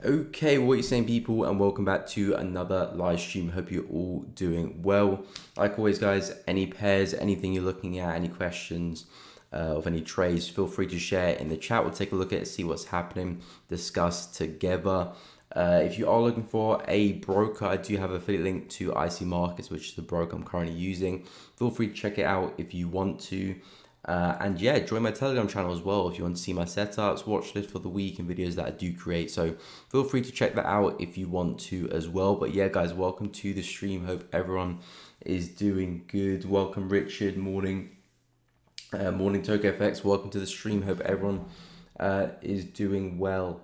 Okay, what are you saying, people, and welcome back to another live stream. Hope you're all doing well. Like always, guys, any pairs, anything you're looking at, any questions of any trades, feel free to share in the chat. We'll take a look at it, see what's happening, discuss together. If you are looking for a broker, I do have an affiliate link to IC Markets, which is the broker I'm currently using. Feel free to check it out if you want to. And yeah, join my Telegram channel as well if you want to see my setups, watch list for the week, and videos that I do create. So feel free to check that out if you want to as well. But yeah, guys, welcome to the stream. Hope everyone is doing good. Welcome, Richard. Morning. Morning, Tokyo FX. Welcome to the stream. Hope everyone is doing well.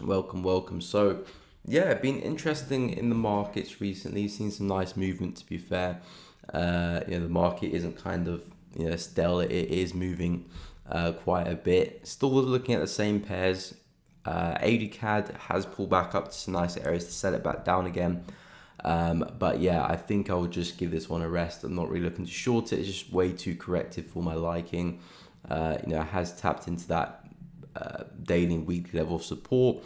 Welcome. So yeah, been interesting in the markets recently. Seen some nice movement, to be fair. The market isn't kind of still, it is moving quite a bit. Still looking at the same pairs. AUD has pulled back up to some nice areas to set it back down again. But yeah, I think I will just give this one a rest. I'm not really looking to short it. It's just way too corrective for my liking. It has tapped into that daily and weekly level of support.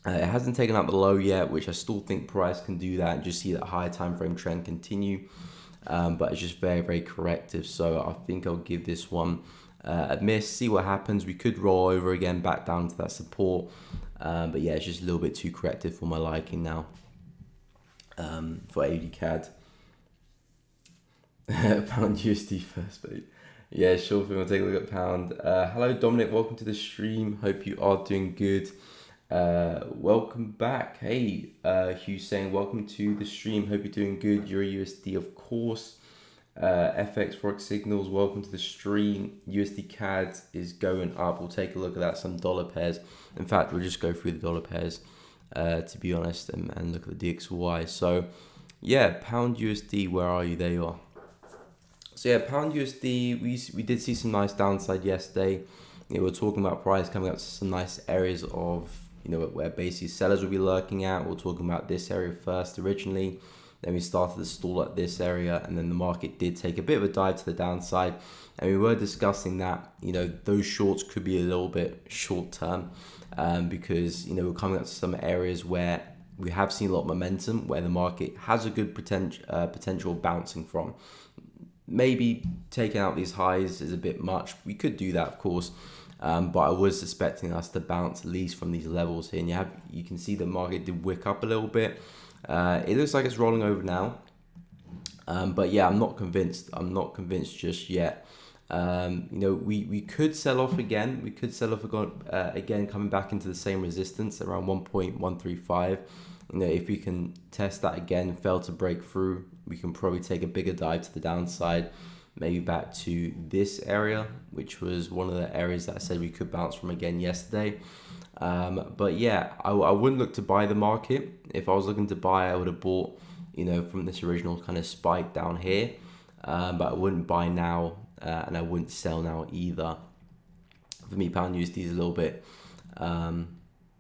It hasn't taken out the low yet, which I still think price can do that and just see that higher time frame trend continue. But it's just very, very corrective. So I think I'll give this one a miss, see what happens. We could roll over again back down to that support. But yeah, it's just a little bit too corrective for my liking now. For AUD CAD. Pound USD first, mate. Yeah, sure thing. We'll take a look at pound. Hello, Dominic. Welcome to the stream. Hope you are doing good. Welcome back. Hey, Hugh saying welcome to the stream. Hope you're doing good. Euro USD, of course. FX Forex signals. Welcome to the stream. USD CAD is going up. We'll take a look at that. Some dollar pairs. In fact, we'll just go through the dollar pairs, to be honest, and look at the DXY. So, yeah, pound USD. Where are you? There you are. So yeah, pound USD. We did see some nice downside yesterday. We're talking about price coming up to some nice areas of where basically sellers will be lurking at. We're talking about this area first originally, then we started to stall at this area, and then the market did take a bit of a dive to the downside, and we were discussing that those shorts could be a little bit short term, because we're coming up to some areas where we have seen a lot of momentum, where the market has a good potential bouncing from. Maybe taking out these highs is a bit much. We could do that, of course. But I was suspecting us to bounce at least from these levels here. And you can see the market did wick up a little bit. It looks like it's rolling over now. But yeah, I'm not convinced. I'm not convinced just yet. We could sell off again. We could sell off again, coming back into the same resistance around 1.135. If we can test that again, fail to break through, we can probably take a bigger dive to the downside. Maybe back to this area, which was one of the areas that I said we could bounce from again yesterday. But yeah, I wouldn't look to buy the market. If I was looking to buy, I would have bought, from this original kind of spike down here. But I wouldn't buy now, and I wouldn't sell now either. For me, pound USD is a little bit,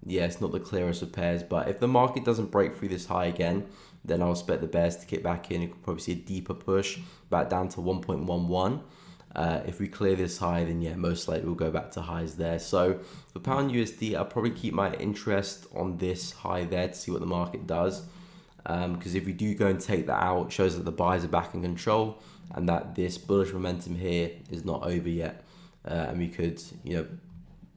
it's not the clearest of pairs. But if the market doesn't break through this high again, then I'll expect the bears to get back in. You could probably see a deeper push back down to 1.11. If we clear this high, then yeah, most likely we'll go back to highs there. So for pound USD, I'll probably keep my interest on this high there to see what the market does. Because if we do go and take that out, it shows that the buyers are back in control and that this bullish momentum here is not over yet. And we could,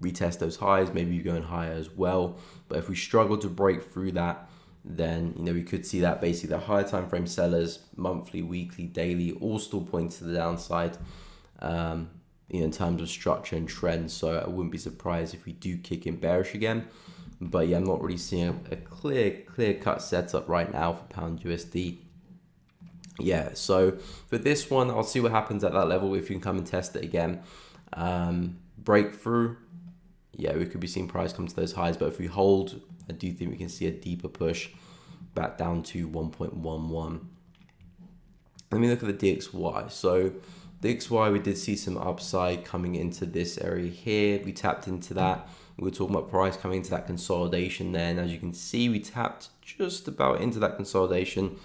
retest those highs, maybe going higher as well. But if we struggle to break through that, then we could see that basically the higher time frame sellers, monthly, weekly, daily, all still point to the downside, in terms of structure and trend. So I wouldn't be surprised if we do kick in bearish again. But yeah, I'm not really seeing a clear cut setup right now for pound USD. Yeah, so for this one, I'll see what happens at that level. If you can come and test it again, breakthrough, yeah, we could be seeing price come to those highs. But if we hold, I do think we can see a deeper push back down to 1.11. Let me look at the DXY. So the DXY, we did see some upside coming into this area here. We tapped into that. We were talking about price coming into that consolidation there. And as you can see, we tapped just about into that consolidation.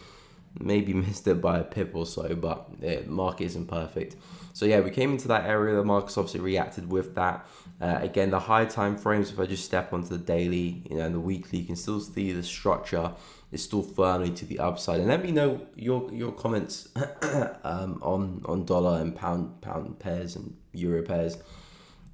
maybe missed it by a pip or so, but the market isn't perfect. So yeah, we came into that area. The market's obviously reacted with that. Again, the high time frames, if I just step onto the daily, and the weekly, you can still see the structure is still firmly to the upside. And let me know your comments on dollar and pound pairs and euro pairs.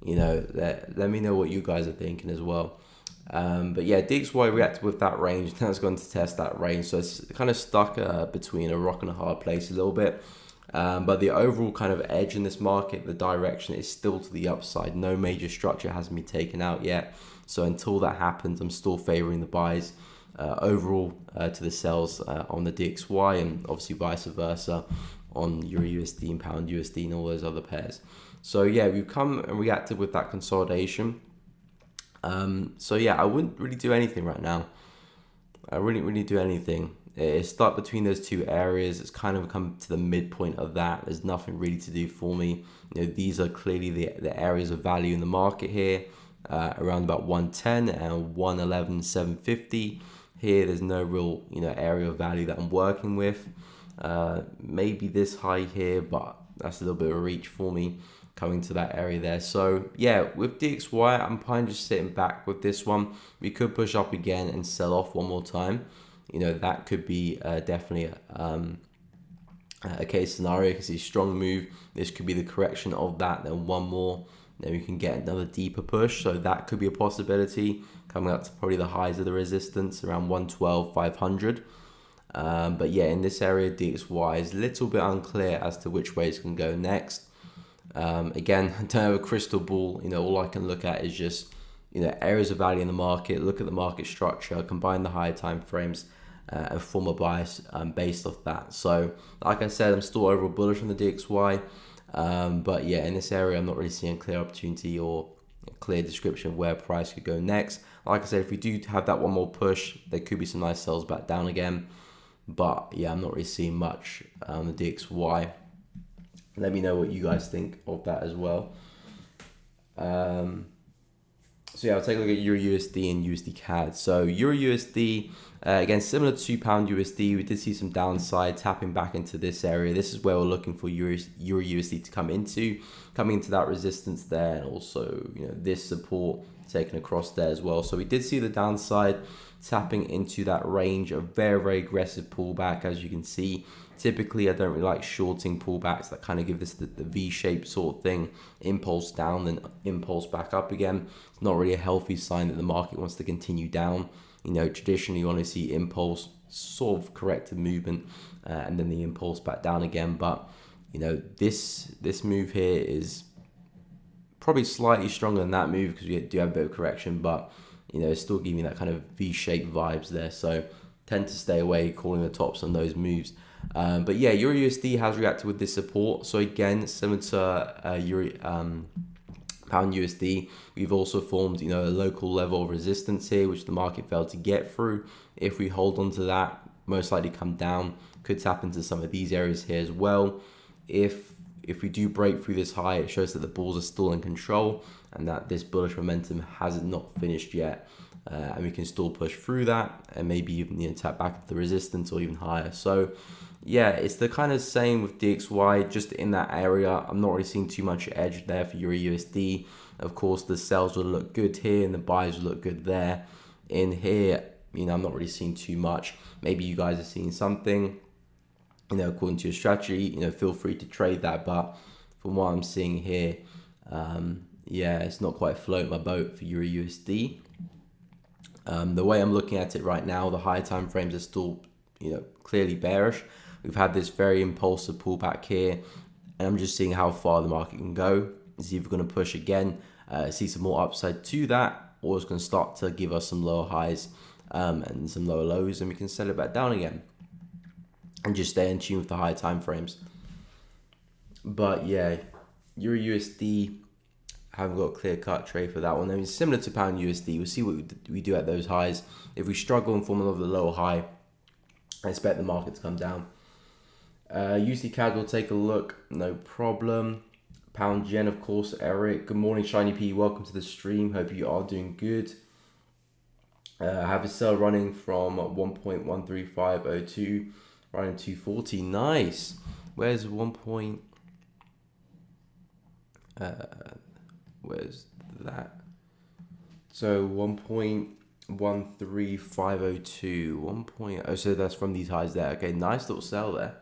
Let me know what you guys are thinking as well. But yeah, DXY reacted with that range. Now it's going to test that range, so it's kind of stuck between a rock and a hard place a little bit. But the overall kind of edge in this market, the direction is still to the upside. No major structure hasn't been taken out yet. So until that happens, I'm still favoring the buys overall to the sells on the DXY, and obviously vice versa on Euro USD and Pound USD and all those other pairs. So yeah, we've come and reacted with that consolidation. So yeah, I wouldn't really do anything right now. I wouldn't really do anything. It's stuck between those two areas. It's kind of come to the midpoint of that. There's nothing really to do for me. These are clearly the areas of value in the market here, around about 110 and 111.750. Here, there's no real area of value that I'm working with. Maybe this high here, but that's a little bit of a reach for me coming to that area there. So yeah, with DXY, I'm kind of just sitting back with this one. We could push up again and sell off one more time. That could be definitely a case scenario, because it's a strong move. This could be the correction of that, then one more, then we can get another deeper push. So that could be a possibility, coming up to probably the highs of the resistance around 112.500. But yeah, in this area, DXY is a little bit unclear as to which way it's going to go next. Again, I don't have a crystal ball. All I can look at is just areas of value in the market, look at the market structure, combine the higher time frames, and form a bias based off that. So like I said, I'm still overall bullish on the DXY, but yeah, in this area I'm not really seeing a clear opportunity or a clear description of where price could go next. Like I said, if we do have that one more push, there could be some nice sells back down again, but yeah, I'm not really seeing much on the DXY. Let me know what you guys think of that as well. So yeah, I'll take a look at Euro USD and USD CAD. So Euro USD, again, similar to Pound USD, we did see some downside tapping back into this area. This is where we're looking for Euro USD to coming into that resistance there, and also this support taken across there as well. So we did see the downside tapping into that range of very aggressive pullback, as you can see. Typically, I don't really like shorting pullbacks that kind of give this the V-shaped sort of thing, impulse down, then impulse back up again. It's not really a healthy sign that the market wants to continue down. Traditionally, you want to see impulse, sort of corrective movement, and then the impulse back down again. But, this move here is probably slightly stronger than that move, because we do have a bit of correction, but, it's still giving me that kind of V-shaped vibes there. So tend to stay away calling the tops on those moves. But yeah, Euro USD has reacted with this support. So again, similar to Pound USD, we've also formed a local level of resistance here, which the market failed to get through. If we hold on to that, most likely come down, could tap into some of these areas here as well. If we do break through this high, it shows that the bulls are still in control and that this bullish momentum has not finished yet. And we can still push through that and maybe even tap back to the resistance or even higher. So yeah, it's the kind of same with DXY, just in that area. I'm not really seeing too much edge there for Euro USD. Of course, the sells will look good here and the buys will look good there. In here, I'm not really seeing too much. Maybe you guys are seeing something, according to your strategy, feel free to trade that. But from what I'm seeing here, yeah, it's not quite floating my boat for Euro USD. The way I'm looking at it right now, the higher time frames are still, clearly bearish. We've had this very impulsive pullback here, and I'm just seeing how far the market can go. See if we're going to push again, see some more upside to that, or it's going to start to give us some lower highs and some lower lows, and we can sell it back down again and just stay in tune with the higher time frames. But yeah, Euro USD, haven't got a clear-cut trade for that one. I mean, similar to Pound USD, we'll see what we do at those highs. If we struggle and form another lower high, I expect the market to come down. USD CAD will take a look, no problem. Pound Yen, of course, Eric. Good morning, Shiny P. Welcome to the stream. Hope you are doing good. I have a sell running from 1.13502 Right in 240. Nice. Where's where's that? So 1.13502. 1. So that's from these highs there. Okay, nice little sell there.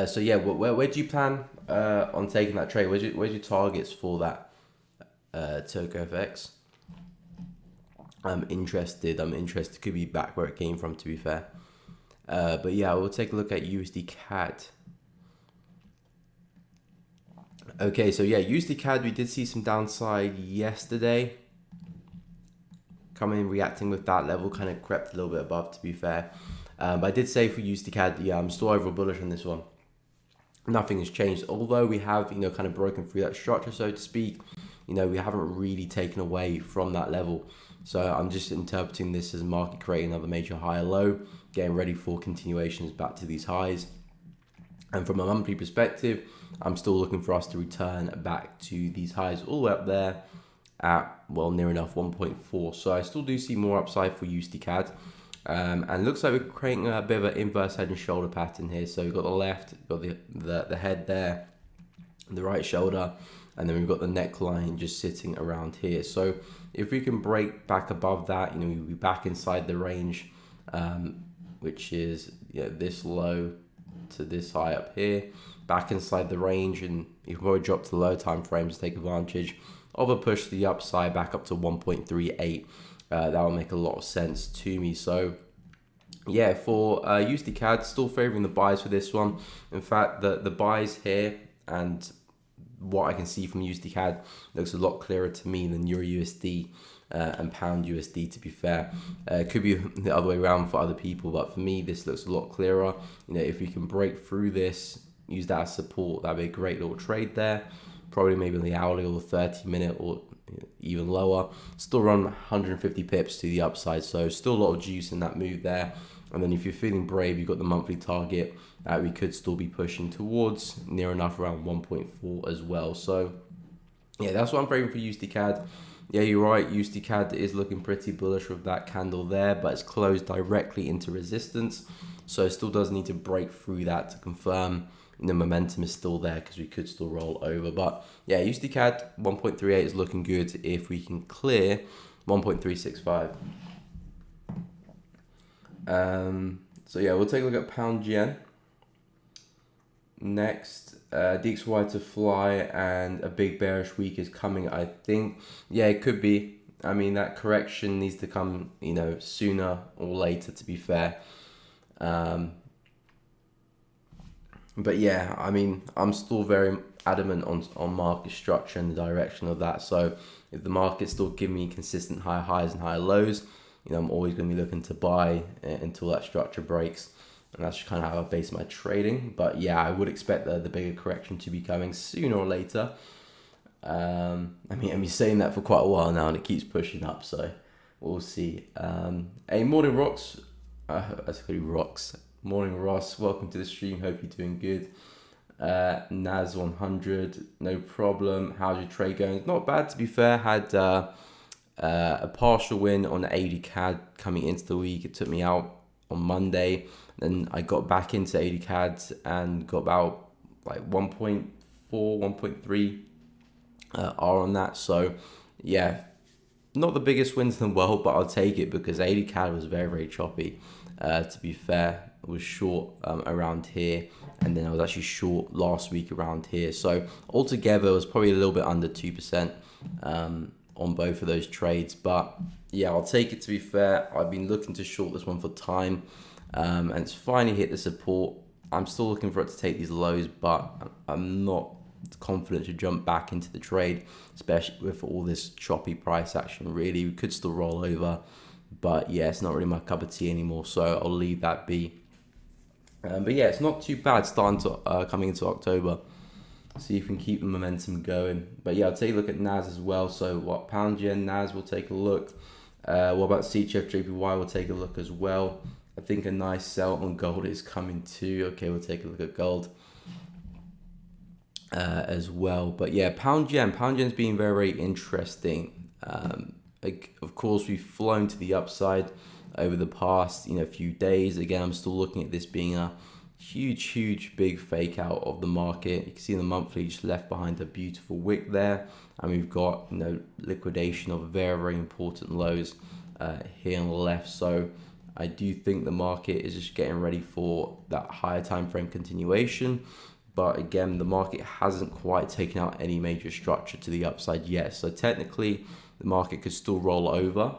So yeah, where do you plan on taking that trade? Where's your targets for that Turco FX? I'm interested. Could be back where it came from, to be fair. But yeah, we'll take a look at USD CAD. Okay, so yeah, USD CAD, we did see some downside yesterday. Coming in, reacting with that level, kind of crept a little bit above, to be fair. But I did say for USD CAD, yeah, I'm still overall bullish on this one. Nothing has changed, although we have, kind of broken through that structure, so to speak. We haven't really taken away from that level. So I'm just interpreting this as market creating another major high or low, getting ready for continuations back to these highs. And from a monthly perspective, I'm still looking for us to return back to these highs all the way up there at, well, near enough 1.4. So I still do see more upside for USD CAD. And looks like we're creating a bit of an inverse head and shoulder pattern here. So we've got the left, got the head there, the right shoulder, and then we've got the neckline just sitting around here. So if we can break back above that, we'll be back inside the range, which is this low to this high up here, back inside the range, and you can probably drop to the low time frames to take advantage of a push to the upside back up to 1.38. That will make a lot of sense to me. So yeah, for USD CAD, still favoring the buys for this one. In fact, the buys here and what I can see from USD CAD looks a lot clearer to me than Euro USD and Pound USD, to be fair. It could be the other way around for other people, but for me, this looks a lot clearer. If we can break through this, use that as support, that'd be a great little trade there. Probably maybe in the hourly or the 30-minute or even lower. Still run 150 pips to the upside, so still a lot of juice in that move there. And then if you're feeling brave, you've got the monthly target that we could still be pushing towards, near enough around 1.4 as well. So yeah, that's what I'm favoring for USD CAD. Yeah, you're right, USD CAD is looking pretty bullish with that candle there, but it's closed directly into resistance, so it still does need to break through that to confirm the momentum is still there, because we could still roll over. But yeah, USD CAD 1.38 is looking good if we can clear 1.365. So yeah, we'll take a look at Pound Yen next. DXY to fly, and a big bearish week is coming, I think. Yeah, it could be. I mean, that correction needs to come, sooner or later, to be fair. But yeah, I mean, I'm still very adamant on market structure and the direction of that. So if the market's still giving me consistent higher highs and higher lows, I'm always going to be looking to buy until that structure breaks. And that's kind of how I base my trading. But yeah, I would expect the bigger correction to be coming sooner or later. I mean, I've been saying that for quite a while now, and it keeps pushing up. So we'll see. Hey, morning, Rocks. Morning, Ross. Welcome to the stream. Hope you're doing good. Naz 100, no problem. How's your trade going? Not bad, to be fair. Had a partial win on the 80 CAD coming into the week. It took me out on Monday. Then I got back into 80 CAD and got about like 1.4, 1.3 R on that. So yeah, not the biggest wins in the world, but I'll take it because 80 CAD was very, very choppy. To be fair, I was short around here, and then I was actually short last week around here. So altogether, it was probably a little bit under 2% on both of those trades. But yeah, I'll take it, to be fair. I've been looking to short this one for time, and it's finally hit the support. I'm still looking for it to take these lows, but I'm not confident to jump back into the trade, especially with all this choppy price action. Really, we could still roll over, but yeah, it's not really my cup of tea anymore, so I'll leave that be. But yeah, it's not too bad starting to coming into October. See if we can keep the momentum going. But yeah, I'll take a look at NAS as well. So what, Pound Yen, NAS, we'll take a look. What about CHF JPY? We'll take a look as well. I think a nice sell on gold is coming too. Okay, we'll take a look at gold as well. But yeah, Pound Yen's been very, very interesting. Like, of course, we've flown to the upside over the past few days. Again, I'm still looking at this being a huge big fake out of the market. You can see the monthly just left behind a beautiful wick there, and we've got liquidation of very important lows here on the left. So I do think the market is just getting ready for that higher time frame continuation. But again, the market hasn't quite taken out any major structure to the upside yet. So technically, the market could still roll over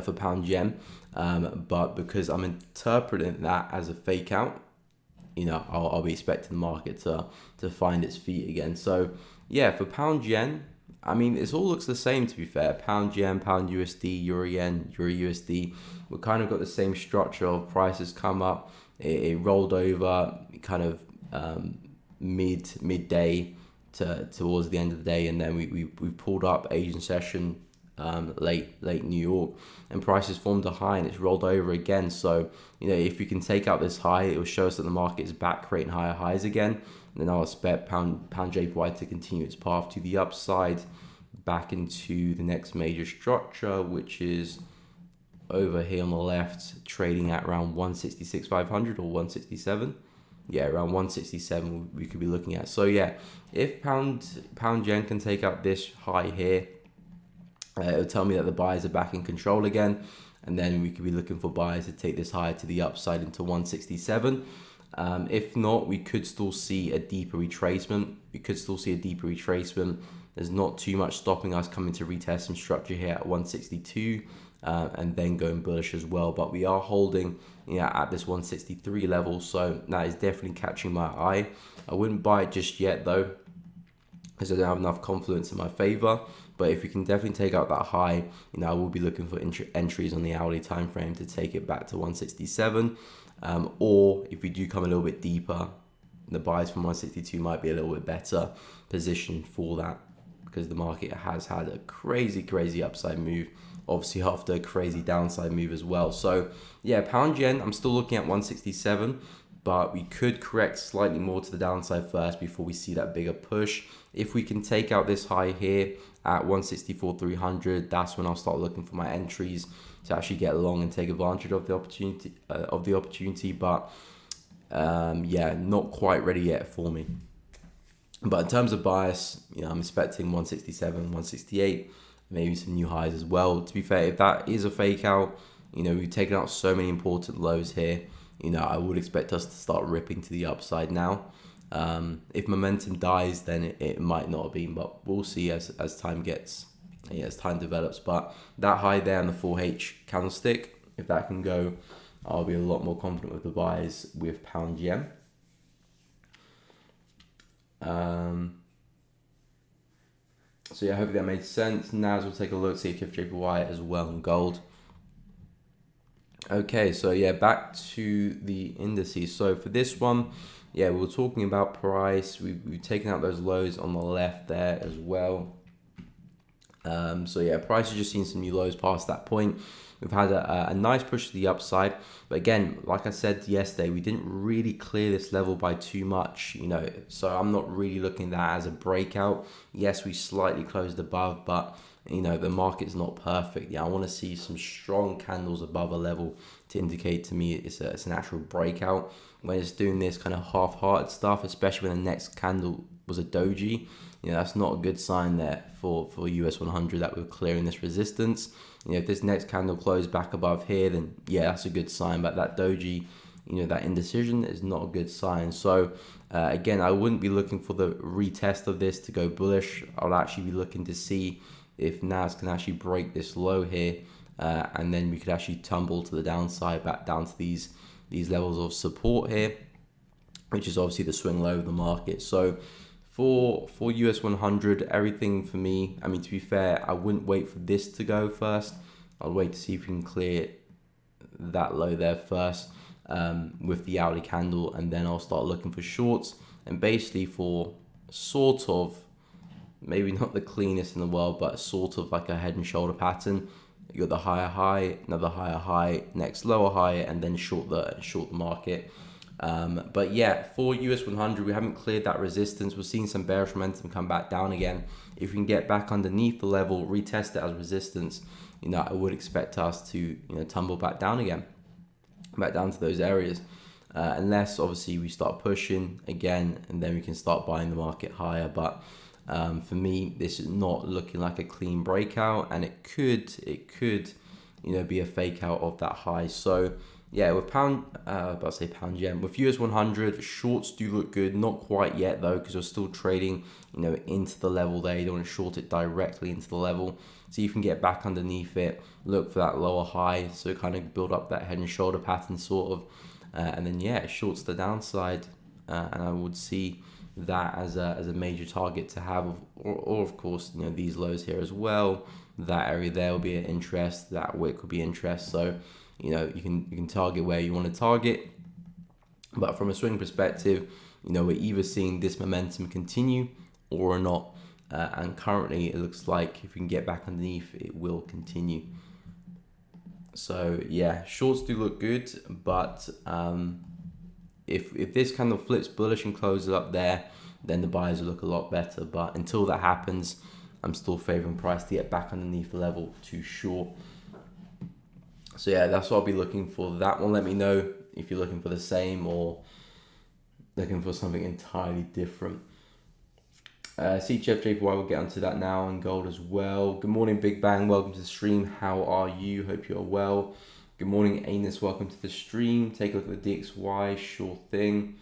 for pound yen. But because I'm interpreting that as a fake out, I'll be expecting the market to find its feet again. So yeah, for pound yen, I mean, it all looks the same, to be fair. Pound yen, pound USD, euro yen, euro USD. We've kind of got the same structure of prices come up. It rolled over kind of midday towards the end of the day, and then we pulled up Asian session late New York, and prices formed a high and it's rolled over again. So if we can take out this high, it will show us that the market is back creating higher highs again. And then I'll expect pound Jpy to continue its path to the upside back into the next major structure, which is over here on the left, trading at around 166,500 or 167. Yeah, around 167 we could be looking at. So yeah, if pound yen can take out this high here, it'll tell me that the buyers are back in control again, and then we could be looking for buyers to take this higher to the upside into 167. If not, we could still see a deeper retracement. There's not too much stopping us coming to retest some structure here at 162 and then going bullish as well. But we are holding at this 163 level, so that is definitely catching my eye. I wouldn't buy it just yet though, because I don't have enough confidence in my favor. But if we can definitely take out that high, I will be looking for entries on the hourly time frame to take it back to 167. Or if we do come a little bit deeper, the buys from 162 might be a little bit better positioned for that, because the market has had a crazy upside move, obviously after a crazy downside move as well. So yeah, pound yen, I'm still looking at 167, but we could correct slightly more to the downside first before we see that bigger push. If we can take out this high here at 164,300, that's when I'll start looking for my entries to actually get long and take advantage of the opportunity. But yeah, not quite ready yet for me. But in terms of bias, I'm expecting 167, 168, maybe some new highs as well. To be fair, if that is a fake out, we've taken out so many important lows here. I would expect us to start ripping to the upside now. If momentum dies, then it might not have been, but we'll see as time develops. But that high there on the 4H candlestick, if that can go, I'll be a lot more confident with the buys with pound yen. So yeah, hopefully that made sense. Now we'll take a look, see if JPY as well in gold. Okay, so yeah, back to the indices. So for this one, yeah, we were talking about price. We've taken out those lows on the left there as well. So yeah, price has just seen some new lows past that point. We've had a nice push to the upside, but again, like I said yesterday, we didn't really clear this level by too much, so I'm not really looking at that as a breakout. Yes, we slightly closed above, but the market's not perfect. Yeah, I want to see some strong candles above a level to indicate to me it's an actual breakout. When it's doing this kind of half-hearted stuff, especially when the next candle was a doji, that's not a good sign there for US 100 that we're clearing this resistance. If this next candle closed back above here, then yeah, that's a good sign. But that doji, that indecision is not a good sign. So again, I wouldn't be looking for the retest of this to go bullish. I'll actually be looking to see if NAS can actually break this low here, and then we could actually tumble to the downside back down to these levels of support here, which is obviously the swing low of the market. So for US 100, everything for me, I mean, to be fair, I wouldn't wait for this to go first. I'll wait to see if we can clear that low there first with the hourly candle, and then I'll start looking for shorts, and basically for sort of, maybe not the cleanest in the world, but sort of like a head and shoulder pattern. You got the higher high, another higher high, next lower high, and then short the market. But yeah, for US 100, we haven't cleared that resistance. We're seeing some bearish momentum come back down again. If we can get back underneath the level, retest it as resistance, I would expect us to, tumble back down again, back down to those areas. Unless obviously we start pushing again, and then we can start buying the market higher. But for me, this is not looking like a clean breakout, and it could be a fake out of that high. So yeah, with pound yen, with US 100, shorts do look good. Not quite yet though, because we're still trading, into the level there. You don't want to short it directly into the level. So you can get back underneath it, look for that lower high, so kind of build up that head and shoulder pattern sort of. And then yeah, it shorts the downside, and I would see that as a major target to have, or of course these lows here as well. That area there will be an interest, that wick will be interest. So you can target where you want to target. But from a swing perspective, we're either seeing this momentum continue or not, and currently it looks like if we can get back underneath, it will continue. So yeah, shorts do look good, but if this kind of flips bullish and closes up there, then the buyers will look a lot better. But until that happens, I'm still favoring price to get back underneath the level to short. So yeah, that's what I'll be looking for. That one, let me know if you're looking for the same or looking for something entirely different. CHF Jpy, we'll get onto that now, and gold as well. Good morning, Big Bang. Welcome to the stream. How are you? Hope you're well. Good morning, Anus. Welcome to the stream. Take a look at the DXY. Sure thing.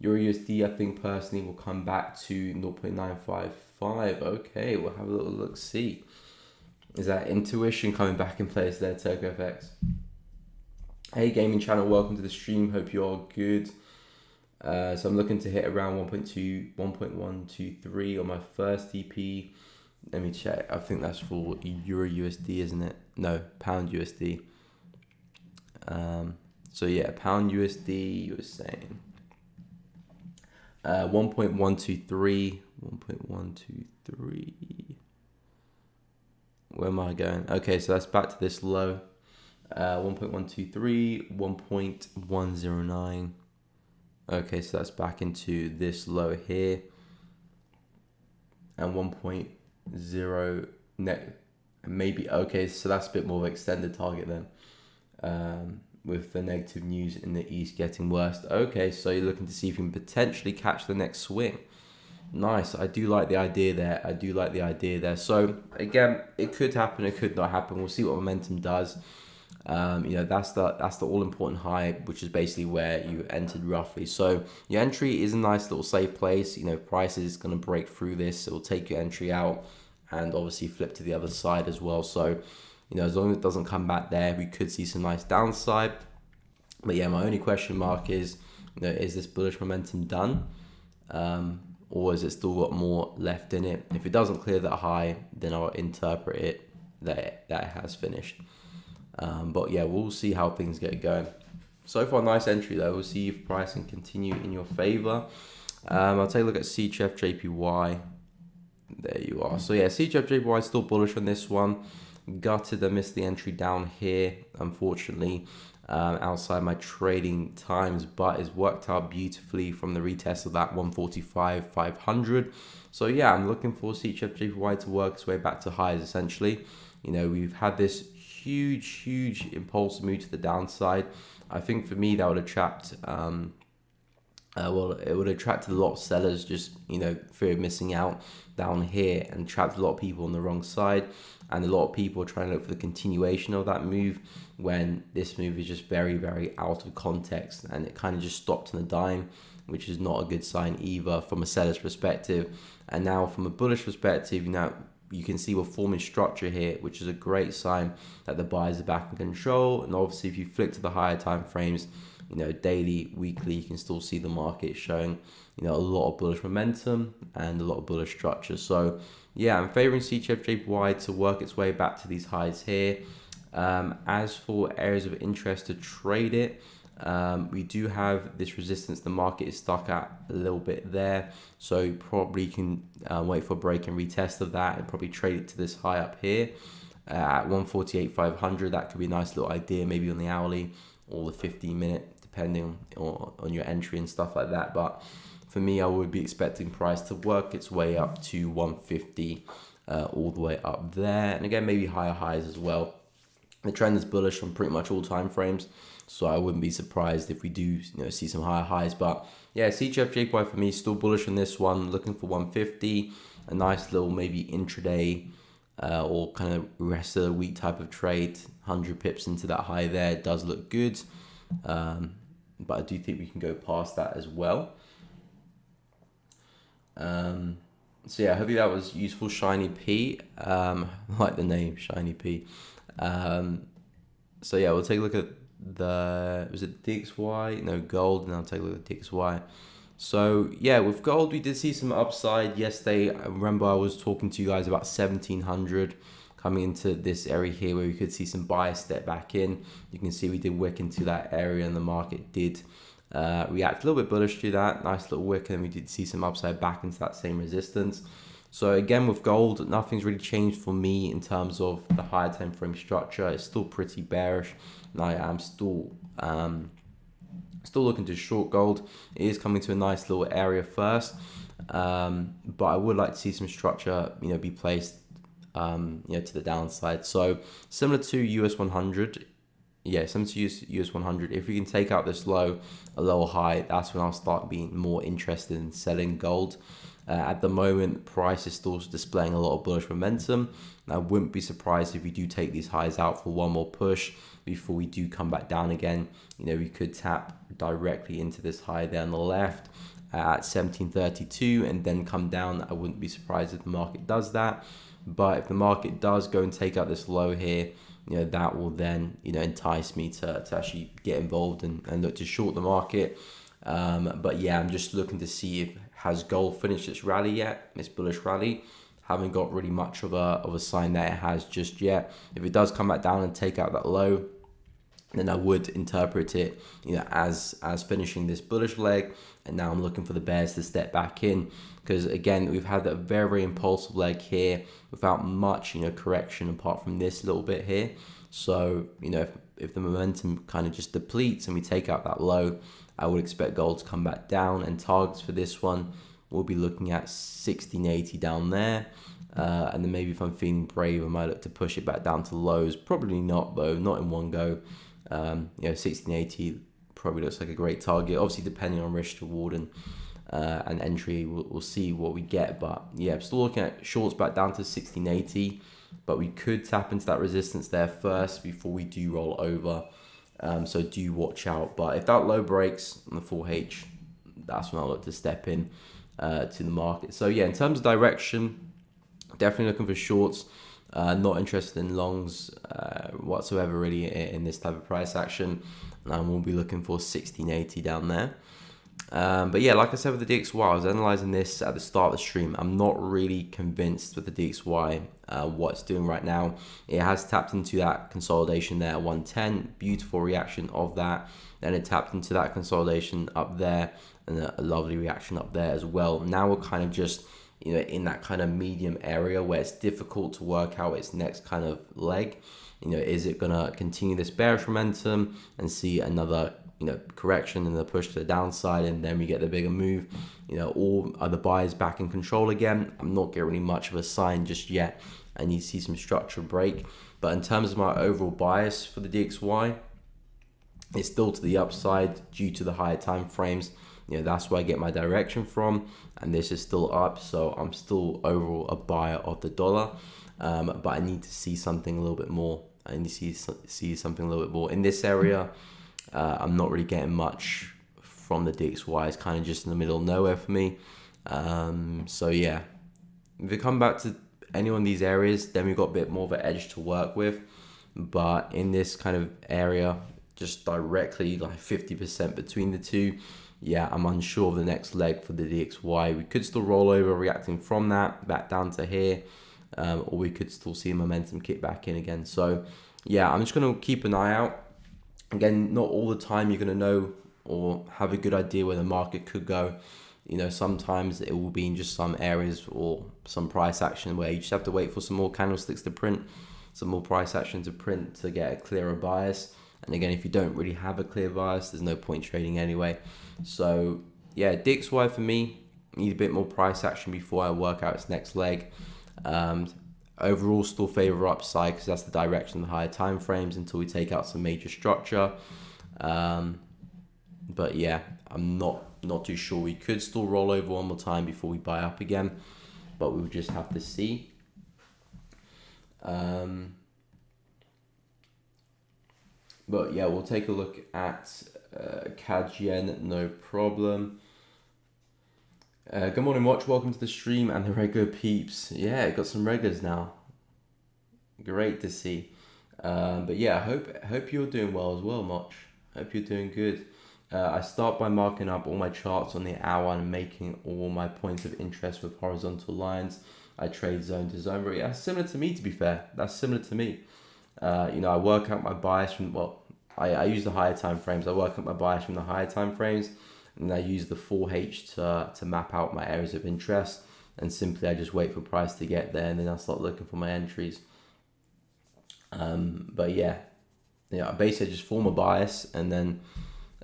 Euro USD, I think personally will come back to 0.955. Okay, we'll have a little look. See, is that intuition coming back in place there, TurkoFX? Hey, gaming channel. Welcome to the stream. Hope you're all good. So I'm looking to hit around 1.123 on my first TP. Let me check. I think that's for Euro USD, isn't it? No, pound USD. So yeah, pound USD, you were saying 1.123. Where am I going? Okay, so that's back to this low. 1.123, 1.109. Okay, so that's back into this low here, and 1.0 net, maybe. Okay, so that's a bit more of an extended target then, with the negative news in the east getting worse. Okay, so you're looking to see if you can potentially catch the next swing. Nice. I do like the idea there. So again, it could happen, it could not happen. We'll see what momentum does. That's the all important high, which is basically where you entered roughly. So your entry is a nice little safe place. Price is going to break through this. It will take your entry out and obviously flip to the other side as well. So, as long as it doesn't come back there, we could see some nice downside. But yeah, my only question mark is, is this bullish momentum done? Or has it still got more left in it? If it doesn't clear that high, then I'll interpret it that it has finished. But yeah, we'll see how things get going. So far, nice entry though. We'll see if price can continue in your favor. I'll take a look at CHF Jpy. There you are. So yeah, CHF Jpy still bullish on this one. Gutted I missed the entry down here, unfortunately, outside my trading times, but it's worked out beautifully from the retest of that 145.500. So yeah, I'm looking for CHF Jpy to work its way back to highs essentially. We've had this huge impulse move to the downside. I think for me that would attract it would attract a lot of sellers, just fear of missing out down here, and trapped a lot of people on the wrong side, and a lot of people are trying to look for the continuation of that move when this move is just very out of context, and it kind of just stopped on a dime, which is not a good sign either from a seller's perspective. And now from a bullish perspective, you can see we're forming structure here, which is a great sign that the buyers are back in control. And obviously if you flick to the higher time frames, daily, weekly, you can still see the market showing a lot of bullish momentum and a lot of bullish structure. So yeah, I'm favoring CHF Jpy to work its way back to these highs here. As for areas of interest to trade it, we do have this resistance the market is stuck at a little bit there, so you probably can wait for a break and retest of that, and probably trade it to this high up here at 148.500. That could be a nice little idea, maybe on the hourly or the 15-minute, depending on your entry and stuff like that. But for me, I would be expecting price to work its way up to 150, all the way up there, and again maybe higher highs as well. The trend is bullish on pretty much all time frames, so I wouldn't be surprised if we do see some higher highs. But yeah, CHF JPY for me still bullish on this one, looking for 150, a nice little maybe intraday or kind of rest of the week type of trade. 100 pips into that high there, it does look good, but I do think we can go past that as well. So yeah, hopefully that was useful. Shiny P, I like the name Shiny P. So yeah, we'll take a look at was it DXY? No, gold, and I'll take a look at DXY. So yeah, with gold, we did see some upside yesterday. I remember I was talking to you guys about 1700 coming into this area here where we could see some buyers step back in. You can see we did wick into that area and the market did react a little bit bullish to that. Nice little wick, and we did see some upside back into that same resistance. So again, with gold, nothing's really changed for me in terms of the higher time frame structure. It's still pretty bearish, and I am still looking to short gold. It is coming to a nice little area first, but I would like to see some structure, be placed, to the downside. So similar to US 100. Yeah, similar to US 100. If we can take out this low, a lower high, that's when I'll start being more interested in selling gold. At the moment, price is still displaying a lot of bullish momentum. I wouldn't be surprised if we do take these highs out for one more push before we do come back down again. We could tap directly into this high there on the left at 1732 and then come down. I wouldn't be surprised if the market does that. But if the market does go and take out this low here, that will then, entice me to actually get involved and look to short the market. But yeah, I'm just looking to see if has gold finished its rally yet, its bullish rally. Haven't got really much of a sign that it has just yet. If it does come back down and take out that low, then I would interpret it, as finishing this bullish leg. And now I'm looking for the bears to step back in, because again, we've had a very, very impulsive leg here without much, correction apart from this little bit here. So, if the momentum kind of just depletes and we take out that low, I would expect gold to come back down, and targets for this one we'll be looking at 1680 down there, and then maybe if I'm feeling brave, I might look to push it back down to lows. Probably not though, not in one go. 1680 probably looks like a great target, obviously depending on risk reward and entry. We'll see what we get, but yeah, I'm still looking at shorts back down to 1680, but we could tap into that resistance there first before we do roll over. So do watch out. But if that low breaks on the 4H, that's when I'll look to step in to the market. So yeah, in terms of direction, definitely looking for shorts. Not interested in longs whatsoever really in this type of price action. And we'll be looking for 1680 down there. But yeah, like I said with the DXY, I was analyzing this at the start of the stream. I'm not really convinced with the DXY what it's doing right now. It has tapped into that consolidation there at 110, beautiful reaction of that. Then it tapped into that consolidation up there, and a lovely reaction up there as well. Now we're kind of just in that kind of medium area where it's difficult to work out its next kind of leg. Is it gonna continue this bearish momentum and see another correction and the push to the downside, and then we get the bigger move, or are the buyers back in control again? I'm not getting really much of a sign just yet. I need to see some structure break. But in terms of my overall bias for the DXY, it's still to the upside due to the higher time frames. That's where I get my direction from, and this is still up, so I'm still overall a buyer of the dollar. But I need to see something a little bit more. I need to see something a little bit more in this area. I'm not really getting much from the DXY. It's kind of just in the middle of nowhere for me. So yeah, if we come back to any one of these areas, then we've got a bit more of an edge to work with. But in this kind of area, just directly like 50% between the two, yeah, I'm unsure of the next leg for the DXY. We could still roll over reacting from that back down to here, or we could still see momentum kick back in again. So yeah, I'm just going to keep an eye out. Again, not all the time you're going to know or have a good idea where the market could go. Sometimes it will be in just some areas or some price action where you just have to wait for some more candlesticks to print, some more price action to print to get a clearer bias. And again, if you don't really have a clear bias, there's no point trading anyway. So yeah, DXY for me, need a bit more price action before I work out its next leg. Overall, still favor upside because that's the direction of the higher time frames until we take out some major structure. But yeah, I'm not too sure. We could still roll over one more time before we buy up again, but we'll just have to see. But yeah, we'll take a look at CAD Yen, no problem. Good morning, Watch. Welcome to the stream and the regular peeps. Yeah, got some regulars now. Great to see. But yeah, I hope you're doing well as well, Watch. Hope you're doing good. I start by marking up all my charts on the hour and making all my points of interest with horizontal lines. I trade zone to zone. But yeah, that's similar to me, to be fair. That's similar to me. I work out my bias from, I use the higher time frames. I work out my bias from the higher time frames, and I use the 4H to map out my areas of interest. And simply, I just wait for price to get there, and then I'll start looking for my entries. But yeah, basically I just form a bias, and then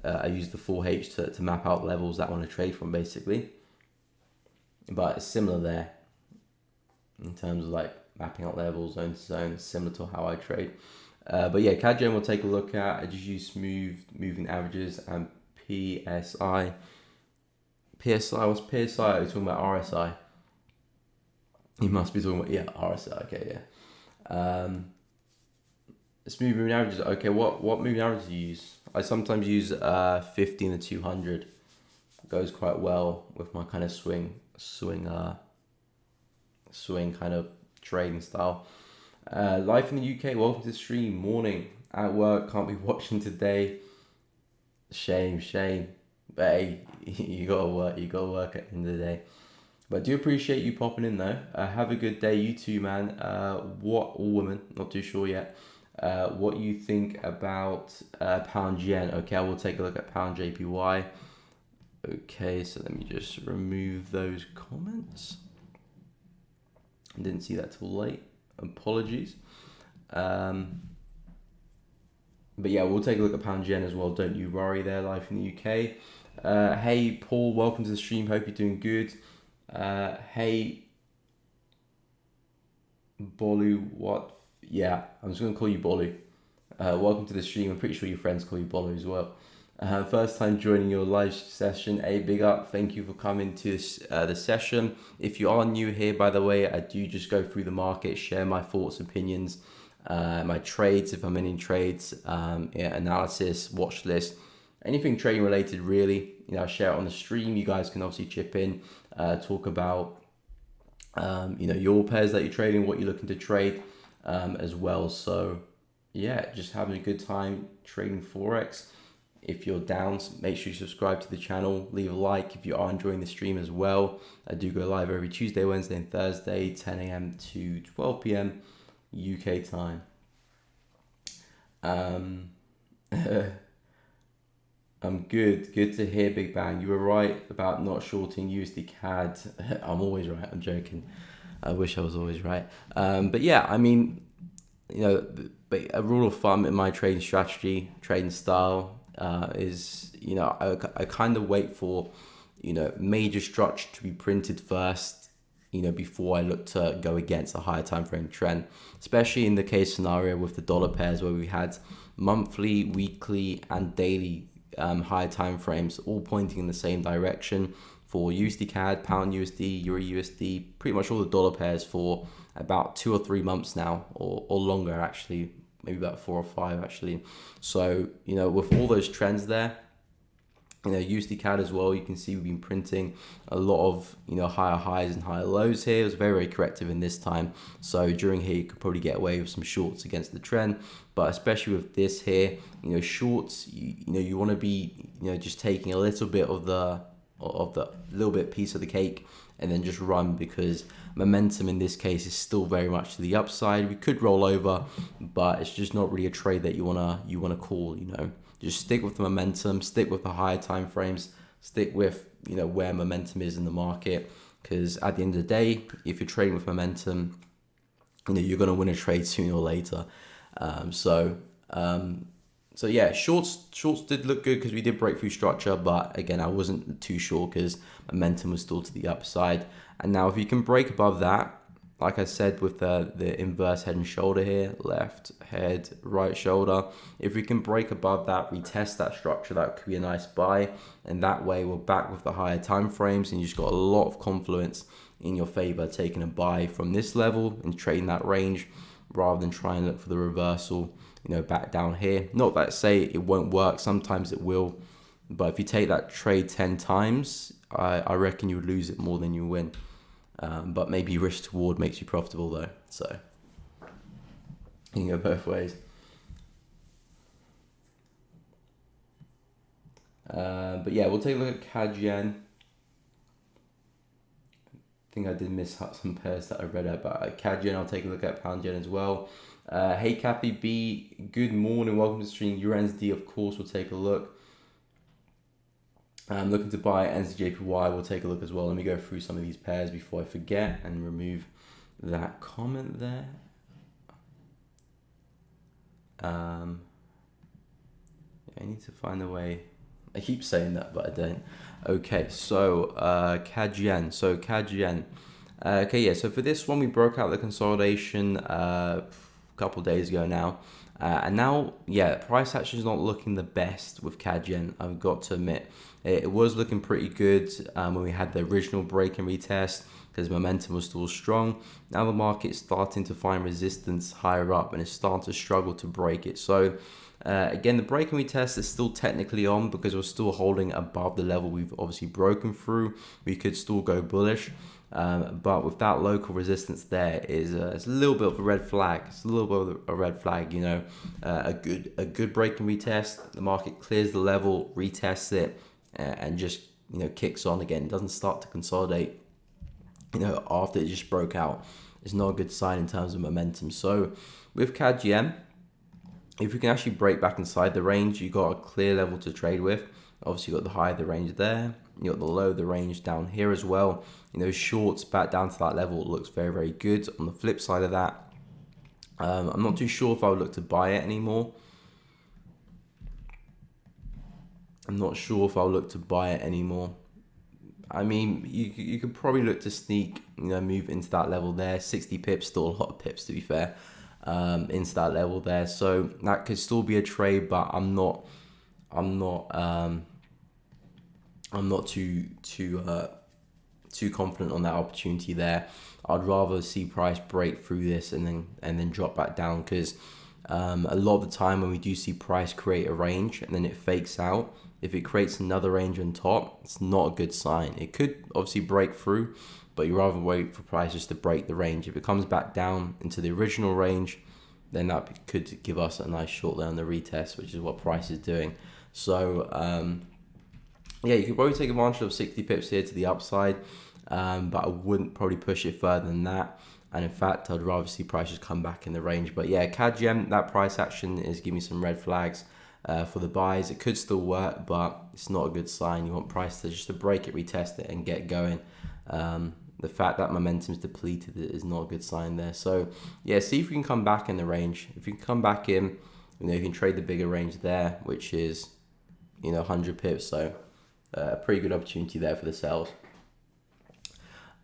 I use the 4H to map out levels that I want to trade from, basically. But it's similar there in terms of like mapping out levels, zone to zone, similar to how I trade. But yeah, CAD Yen we'll take a look at. I just use smooth moving averages and PSI. PSI, what's PSI? Are you talking about RSI? You must be talking about, RSI, okay, yeah. Smooth moving averages, okay, what moving averages do you use? I sometimes use 15 to 200. It goes quite well with my kind of swing kind of trading style. Life in the UK, welcome to the stream. Morning, at work, can't be watching today. Shame. But hey, you gotta work at the end of the day. But I do appreciate you popping in though. Have a good day, you too, man. Or woman, not too sure yet. What you think about pound yen? Okay, I will take a look at pound JPY. Okay, so let me just remove those comments. I didn't see that till late. Apologies. But yeah, we'll take a look at pound yen as well. Don't you worry there, life in the UK. Hey, Paul, welcome to the stream. Hope you're doing good. Hey, Bolu, what? Yeah, I'm just going to call you Bolu. Welcome to the stream. I'm pretty sure your friends call you Bolu as well. First time joining your live session. A big up. Thank you for coming to the session. If you are new here, by the way, I do just go through the market, share my thoughts, opinions, my trades, if I'm in trades, analysis, watch list, anything trading related, really. I share it on the stream. You guys can obviously chip in, talk about, your pairs that you're trading, what you're looking to trade as well. So yeah, just having a good time trading Forex. If you're down, make sure you subscribe to the channel, leave a like if you are enjoying the stream as well. I do go live every Tuesday, Wednesday and Thursday, 10 a.m. to 12 p.m. UK time. I'm good to hear, Big Bang. You were right about not shorting USD CAD. I'm always right, I'm joking. I wish I was always right. But yeah, I mean, but a rule of thumb in my trading strategy, trading style, is, I kind of wait for, major structure to be printed first, before I look to go against a higher time frame trend, especially in the case scenario with the dollar pairs where we had monthly, weekly and daily higher time frames all pointing in the same direction for USD CAD, pound USD, Euro USD, pretty much all the dollar pairs for about 2 or 3 months now, or longer actually, maybe about 4 or 5 actually. So, with all those trends there, USD CAD as well, you can see we've been printing a lot of, higher highs and higher lows here. It was very, very corrective in this time. So during here, you could probably get away with some shorts against the trend, but especially with this here, shorts, you want to be, just taking a little bit of the little bit piece of the cake and then just run, because momentum in this case is still very much to the upside. We could roll over, but it's just not really a trade that you wanna call. Just stick with the momentum, stick with the higher time frames, stick with where momentum is in the market, because at the end of the day, if you're trading with momentum, you're gonna win a trade sooner or later. So yeah, shorts did look good because we did break through structure, but again, I wasn't too sure because momentum was still to the upside. And now if you can break above that, like I said, with the inverse head and shoulder here, left head, right shoulder, if we can break above that, retest that structure, that could be a nice buy. And that way we're back with the higher time frames, and you just got a lot of confluence in your favor taking a buy from this level and trading that range, rather than trying to look for the reversal, back down here. Not that say it won't work, sometimes it will, but if you take that trade 10 times, I reckon you would lose it more than you win. But maybe risk to reward makes you profitable though, so you can go both ways. But yeah, we'll take a look at CAD Yen. I think I did miss out some pairs that I read about. CAD Yen, I'll take a look at Pound Yen as well. Hey Kathy B, good morning, welcome to the stream. USD, of course, we'll take a look. I'm looking to buy Usd Jpy, we'll take a look as well. Let me go through some of these pairs before I forget and remove that comment there. I need to find a way. I keep saying that, but I don't. Okay, so CAD Yen. Okay, yeah, so for this one, we broke out the consolidation a couple days ago now. And now, yeah, price action is not looking the best with CAD Yen, I've got to admit. It was looking pretty good when we had the original break and retest, because momentum was still strong. Now the market's starting to find resistance higher up, and it's starting to struggle to break it. So again, the break and retest is still technically on, because we're still holding above the level we've obviously broken through. We could still go bullish. But with that local resistance there, it's a little bit of a red flag. It's a little bit of a red flag, a good break and retest. The market clears the level, retests it, and just kicks on again. It doesn't start to consolidate after it just broke out. It's not a good sign in terms of momentum. So with CAD Yen, if we can actually break back inside the range, you got a clear level to trade with. Obviously, you got the high of the range there. You got the low of the range down here as well. Shorts back down to that level looks very, very good. On the flip side of that, I'm not too sure if I would look to buy it anymore. I mean, you could probably look to sneak, move into that level there. 60 pips, still a lot of pips to be fair, into that level there. So that could still be a trade, but I'm not too confident on that opportunity there. I'd rather see price break through this and then drop back down, because a lot of the time when we do see price create a range and then it fakes out, if it creates another range on top, it's not a good sign. It could obviously break through, but you rather wait for price just to break the range. If it comes back down into the original range, then that could give us a nice short there on the retest, which is what price is doing. So yeah, you could probably take advantage of 60 pips here to the upside, but I wouldn't probably push it further than that. And in fact, I'd rather see prices come back in the range. But yeah, CAD Yen, that price action is giving me some red flags for the buys. It could still work, but it's not a good sign. You want price to just to break it, retest it, and get going. The fact that momentum is depleted is not a good sign there. So yeah, see if we can come back in the range. If you can come back in, you can trade the bigger range there, which is 100 pips. So a pretty good opportunity there for the sales.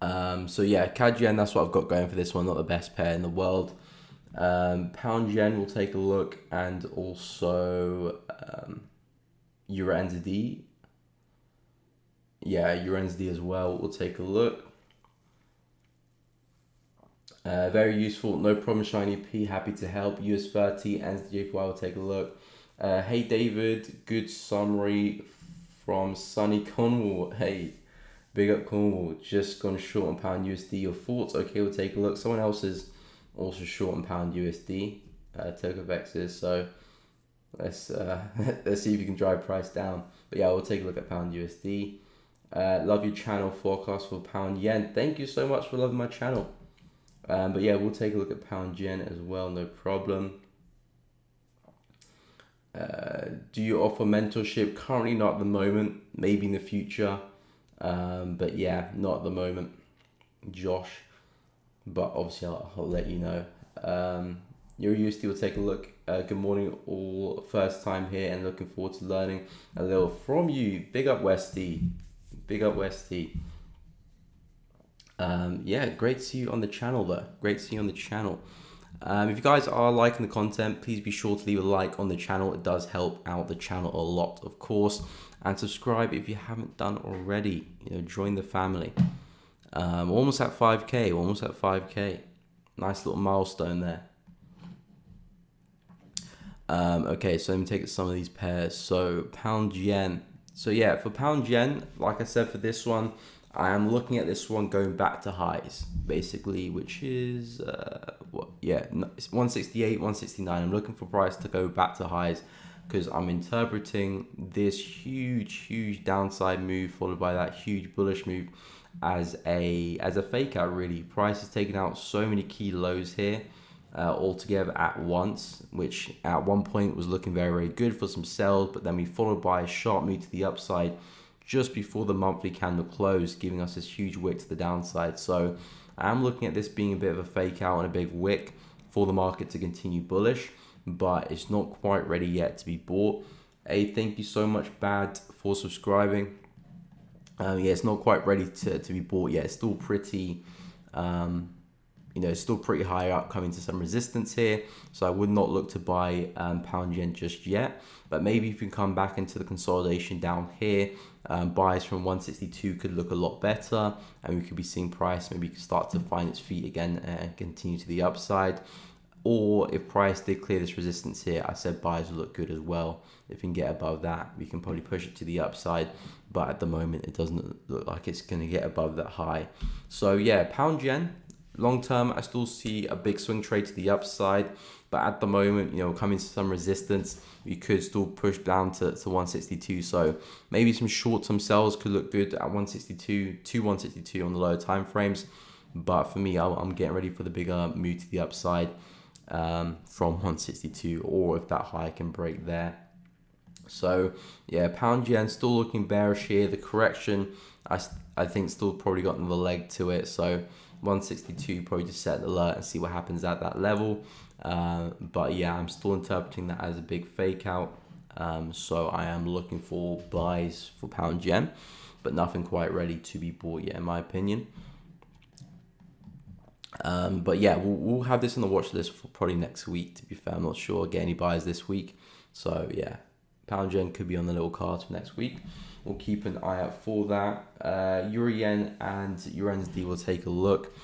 So yeah, CAD Yen, that's what I've got going for this one. Not the best pair in the world. Pound Yen, we'll take a look, and also Euro NZD. Yeah, Euro NZD as well. We'll take a look. Very useful, no problem. Shiny P, happy to help. US30 and Jpy, we'll take a look. Hey David, good summary from sunny Cornwall. Hey, big up Cornwall. Just gone short on pound USD. Your thoughts? Okay, we'll take a look. Someone else is also short on pound USD. Tokovex is. So let's see if you can drive price down. But yeah, we'll take a look at pound USD. Love your channel forecast for pound yen. Thank you so much for loving my channel. But yeah, we'll take a look at pound yen as well. No problem. Do you offer mentorship? Currently not at the moment, maybe in the future, but yeah, not at the moment, Josh, but obviously I'll let you know. Your USD, will take a look. Good morning all, first time here and looking forward to learning a little from you. Big up Westy, big up Westy. Yeah, great to see you on the channel though. Great to see you on the channel. If you guys are liking the content, please be sure to leave a like on the channel. It does help out the channel a lot, of course. And subscribe if you haven't done already. Join the family. Almost at 5K, almost at 5K. Nice little milestone there. Okay, so let me take some of these pairs. So pound yen. So yeah, for pound yen, like I said, for this one, I am looking at this one going back to highs, basically, which is what? Yeah, it's 168, 169. I'm looking for price to go back to highs because I'm interpreting this huge downside move followed by that huge bullish move as a fake out. Really, price has taken out so many key lows here all together at once, which at one point was looking very good for some sells, but then we followed by a sharp move to the upside just before the monthly candle closed, giving us this huge wick to the downside. So I'm looking at this being a bit of a fake out and a big wick for the market to continue bullish, but it's not quite ready yet to be bought. Hey, thank you so much, Bad, for subscribing. Yeah, it's not quite ready to be bought yet. It's still pretty it's still pretty high up, coming to some resistance here. So I would not look to buy pound yen just yet. But maybe if you come back into the consolidation down here, buys from 162 could look a lot better. And we could be seeing price maybe start to find its feet again and continue to the upside. Or if price did clear this resistance here, I said buys will look good as well. If we can get above that, we can probably push it to the upside. But at the moment, it doesn't look like it's going to get above that high. So yeah, pound yen. Long term, I still see a big swing trade to the upside, but at the moment, coming to some resistance, we could still push down to 162. So maybe some short-term sells could look good at 162 to 162 on the lower time frames. But for me, I'm getting ready for the bigger move to the upside from 162, or if that high can break there. So yeah, pound yen still looking bearish here. The correction, I think, still probably got another leg to it. So 162, probably just set an alert and see what happens at that level. But yeah, I'm still interpreting that as a big fake out. So I am looking for buys for pound yen, but nothing quite ready to be bought yet, in my opinion. But yeah, we'll have this on the watch list for probably next week. To be fair, I'm not sure I'll get any buys this week. So yeah, pound yen could be on the little cards for next week. We'll keep an eye out for that. Euro yen and Euro USD will take a look.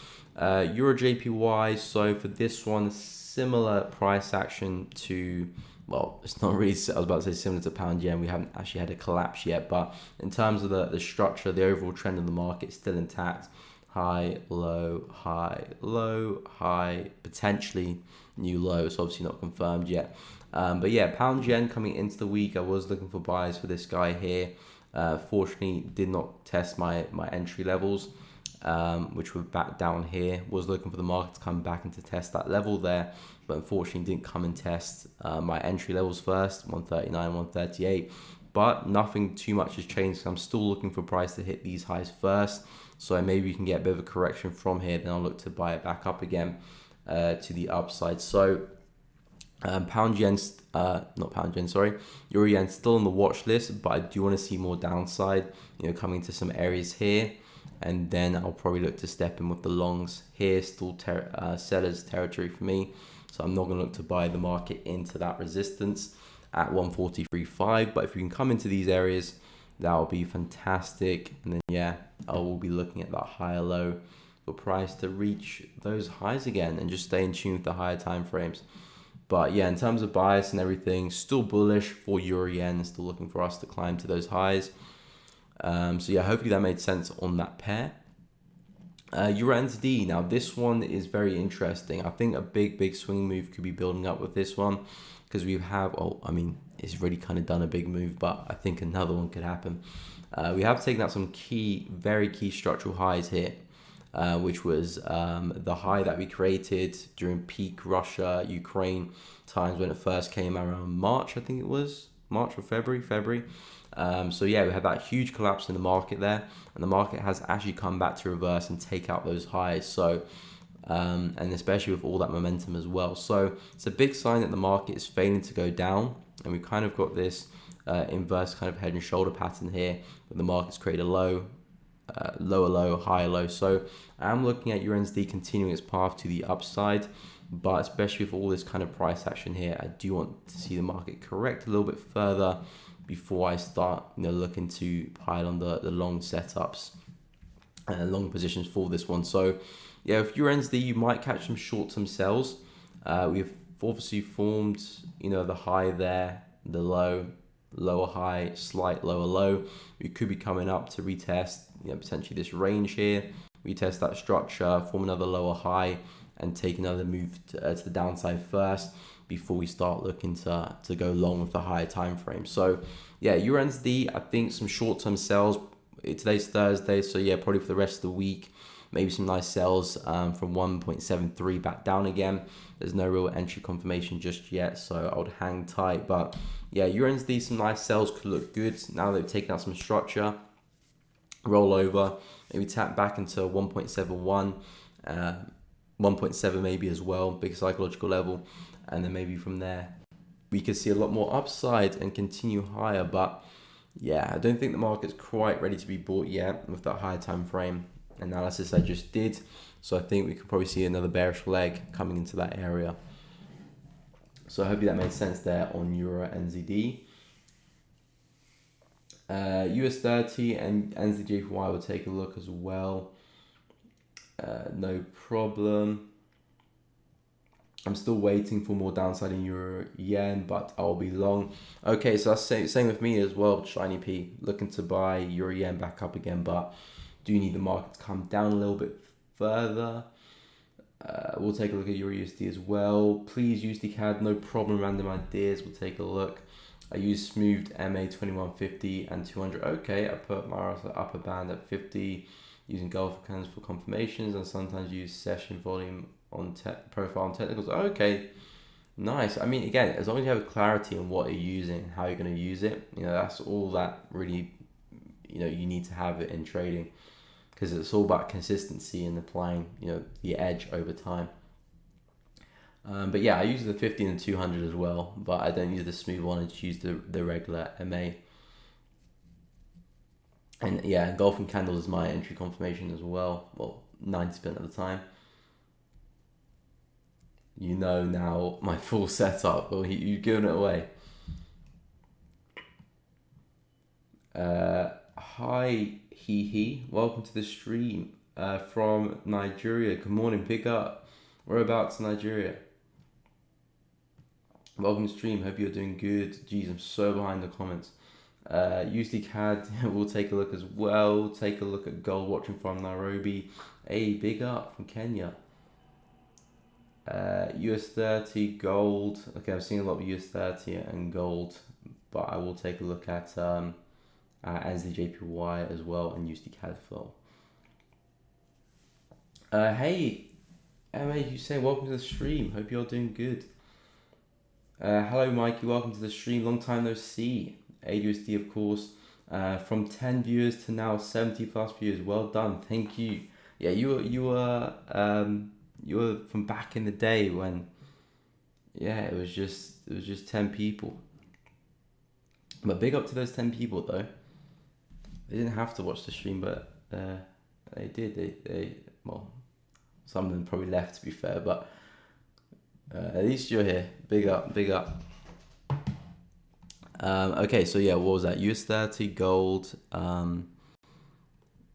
Euro JPY. So for this one, similar price action to, well, it's not really, I was about to say similar to pound yen. We haven't actually had a collapse yet, but in terms of the structure, the overall trend of the market is still intact. High, low, high, low, high, potentially new low. It's obviously not confirmed yet. But yeah, pound yen coming into the week, I was looking for buys for this guy here. Fortunately, did not test my entry levels, which were back down here. Was looking for the market to come back and to test that level there, but unfortunately didn't come and test my entry levels first, 139, 138. But nothing too much has changed. So I'm still looking for price to hit these highs first. So maybe we can get a bit of a correction from here. Then I'll look to buy it back up again to the upside. So pound yen, not pound yen, sorry, Euro yen still on the watch list, but I do want to see more downside, coming to some areas here, and then I'll probably look to step in with the longs here. Still sellers territory for me, so I'm not going to look to buy the market into that resistance at 143.5. But if we can come into these areas, that will be fantastic. And then yeah, I will be looking at that higher low for price to reach those highs again and just stay in tune with the higher time frames. But yeah, in terms of bias and everything, still bullish for Euro yen, still looking for us to climb to those highs. So yeah, hopefully that made sense on that pair. Euro USD, now this one is very interesting. I think a big swing move could be building up with this one, because we have, it's really kind of done a big move, but I think another one could happen. We have taken out some very key structural highs here. Which was the high that we created during peak Russia-Ukraine times when it first came around March, I think it was, March or February. So yeah, we had that huge collapse in the market there, and the market has actually come back to reverse and take out those highs. So, and especially with all that momentum as well. So it's a big sign that the market is failing to go down, and we've kind of got this inverse kind of head and shoulder pattern here, where the market's created a low, lower low, higher low. So I'm looking at USD continuing its path to the upside, but especially with all this kind of price action here, I do want to see the market correct a little bit further before I start, looking to pile on the long setups and long positions for this one. So yeah, with USD, you might catch some short-term sells. We've obviously formed, the high there, the low, lower high, slight lower low. We could be coming up to retest, potentially this range here, retest that structure, form another lower high, and take another move to the downside first before we start looking to go long with the higher time frame. So yeah, USD, I think some short-term sells. Today's Thursday, so yeah, probably for the rest of the week, maybe some nice sells from 1.73 back down again. There's no real entry confirmation just yet, so I would hang tight. But yeah, USD, some nice sells could look good now they've taken out some structure. Roll over, maybe tap back into 1.71, 1.7 maybe as well, big psychological level, and then maybe from there we could see a lot more upside and continue higher. But yeah, I don't think the market's quite ready to be bought yet with that higher time frame analysis I just did. So I think we could probably see another bearish leg coming into that area. So hopefully that made sense there on Euro NZD. US 30 and NZD Jpy will take a look as well. No problem. I'm still waiting for more downside in Euro Yen, but I'll be long. Okay, so that's same with me as well, Shiny P. Looking to buy Euro Yen back up again, but do need the market to come down a little bit further. We'll take a look at Euro USD as well. Please USD CAD, no problem. Random ideas, we'll take a look. I use smoothed MA 2150 and 200. Okay, I put my upper band at 50, using Gulf candles for confirmations, and sometimes use session volume on profile and technicals. Okay, nice. I mean, again, as long as you have clarity on what you're using, how you're going to use it, that's all that really, you need to have it in trading, because it's all about consistency and applying, the edge over time. But yeah, I use the 50 and 200 as well, but I don't use the smooth one. I just use the regular MA. And yeah, engulfing candles is my entry confirmation as well. Well, 90% of the time. Now my full setup. Well, you've given it away. Hi, he. Welcome to the stream from Nigeria. Good morning, pick up. Whereabouts in Nigeria? Welcome to the stream. Hope you're doing good. Jeez, I'm so behind the comments. USD CAD, we'll take a look as well. Take a look at gold, watching from Nairobi. Hey, big up from Kenya. US 30 gold. Okay, I've seen a lot of US 30 and gold, but I will take a look at USD Jpy as well and USD CAD flow. Hey, MA Hussein, welcome to the stream. Hope you're doing good. Hello, Mikey. Welcome to the stream. Long time no see. AUSD, of course. From 10 viewers to now 70 plus viewers. Well done. Thank you. Yeah, you were from back in the day when, it was just 10 people. But big up to those 10 people though. They didn't have to watch the stream, but they did. They well, some of them probably left, to be fair, but at least you're here. Big up. Okay, so yeah, what was that? US 30 gold, NZJPY,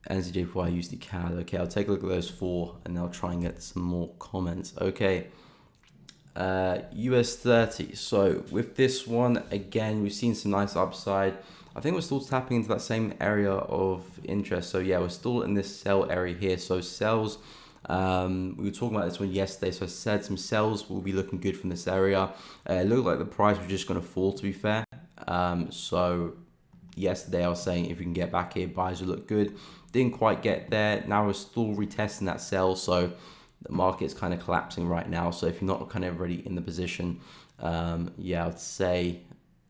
USD CAD. Okay, I'll take a look at those four and I'll try and get some more comments. Okay, US 30. So with this one, again, we've seen some nice upside. I think we're still tapping into that same area of interest. So yeah, we're still in this sell area here. So sells, we were talking about this one yesterday. So I said some sells will be looking good from this area. It looked like the price was just going to fall, to be fair. So yesterday I was saying if we can get back here, buys will look good. Didn't quite get there. Now we're still retesting that sell. So the market's kind of collapsing right now. So if you're not kind of already in the position, yeah, I'd say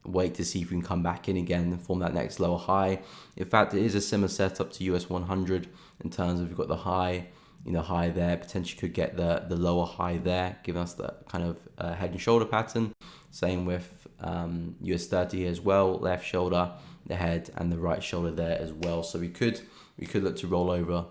wait to see if we can come back in again and form that next lower high. In fact, it is a similar setup to US 100 in terms of we've got the high, high there, potentially could get the lower high there, giving us the kind of head and shoulder pattern. Same with US 30 as well, left shoulder, the head and the right shoulder there as well. So we could look to roll over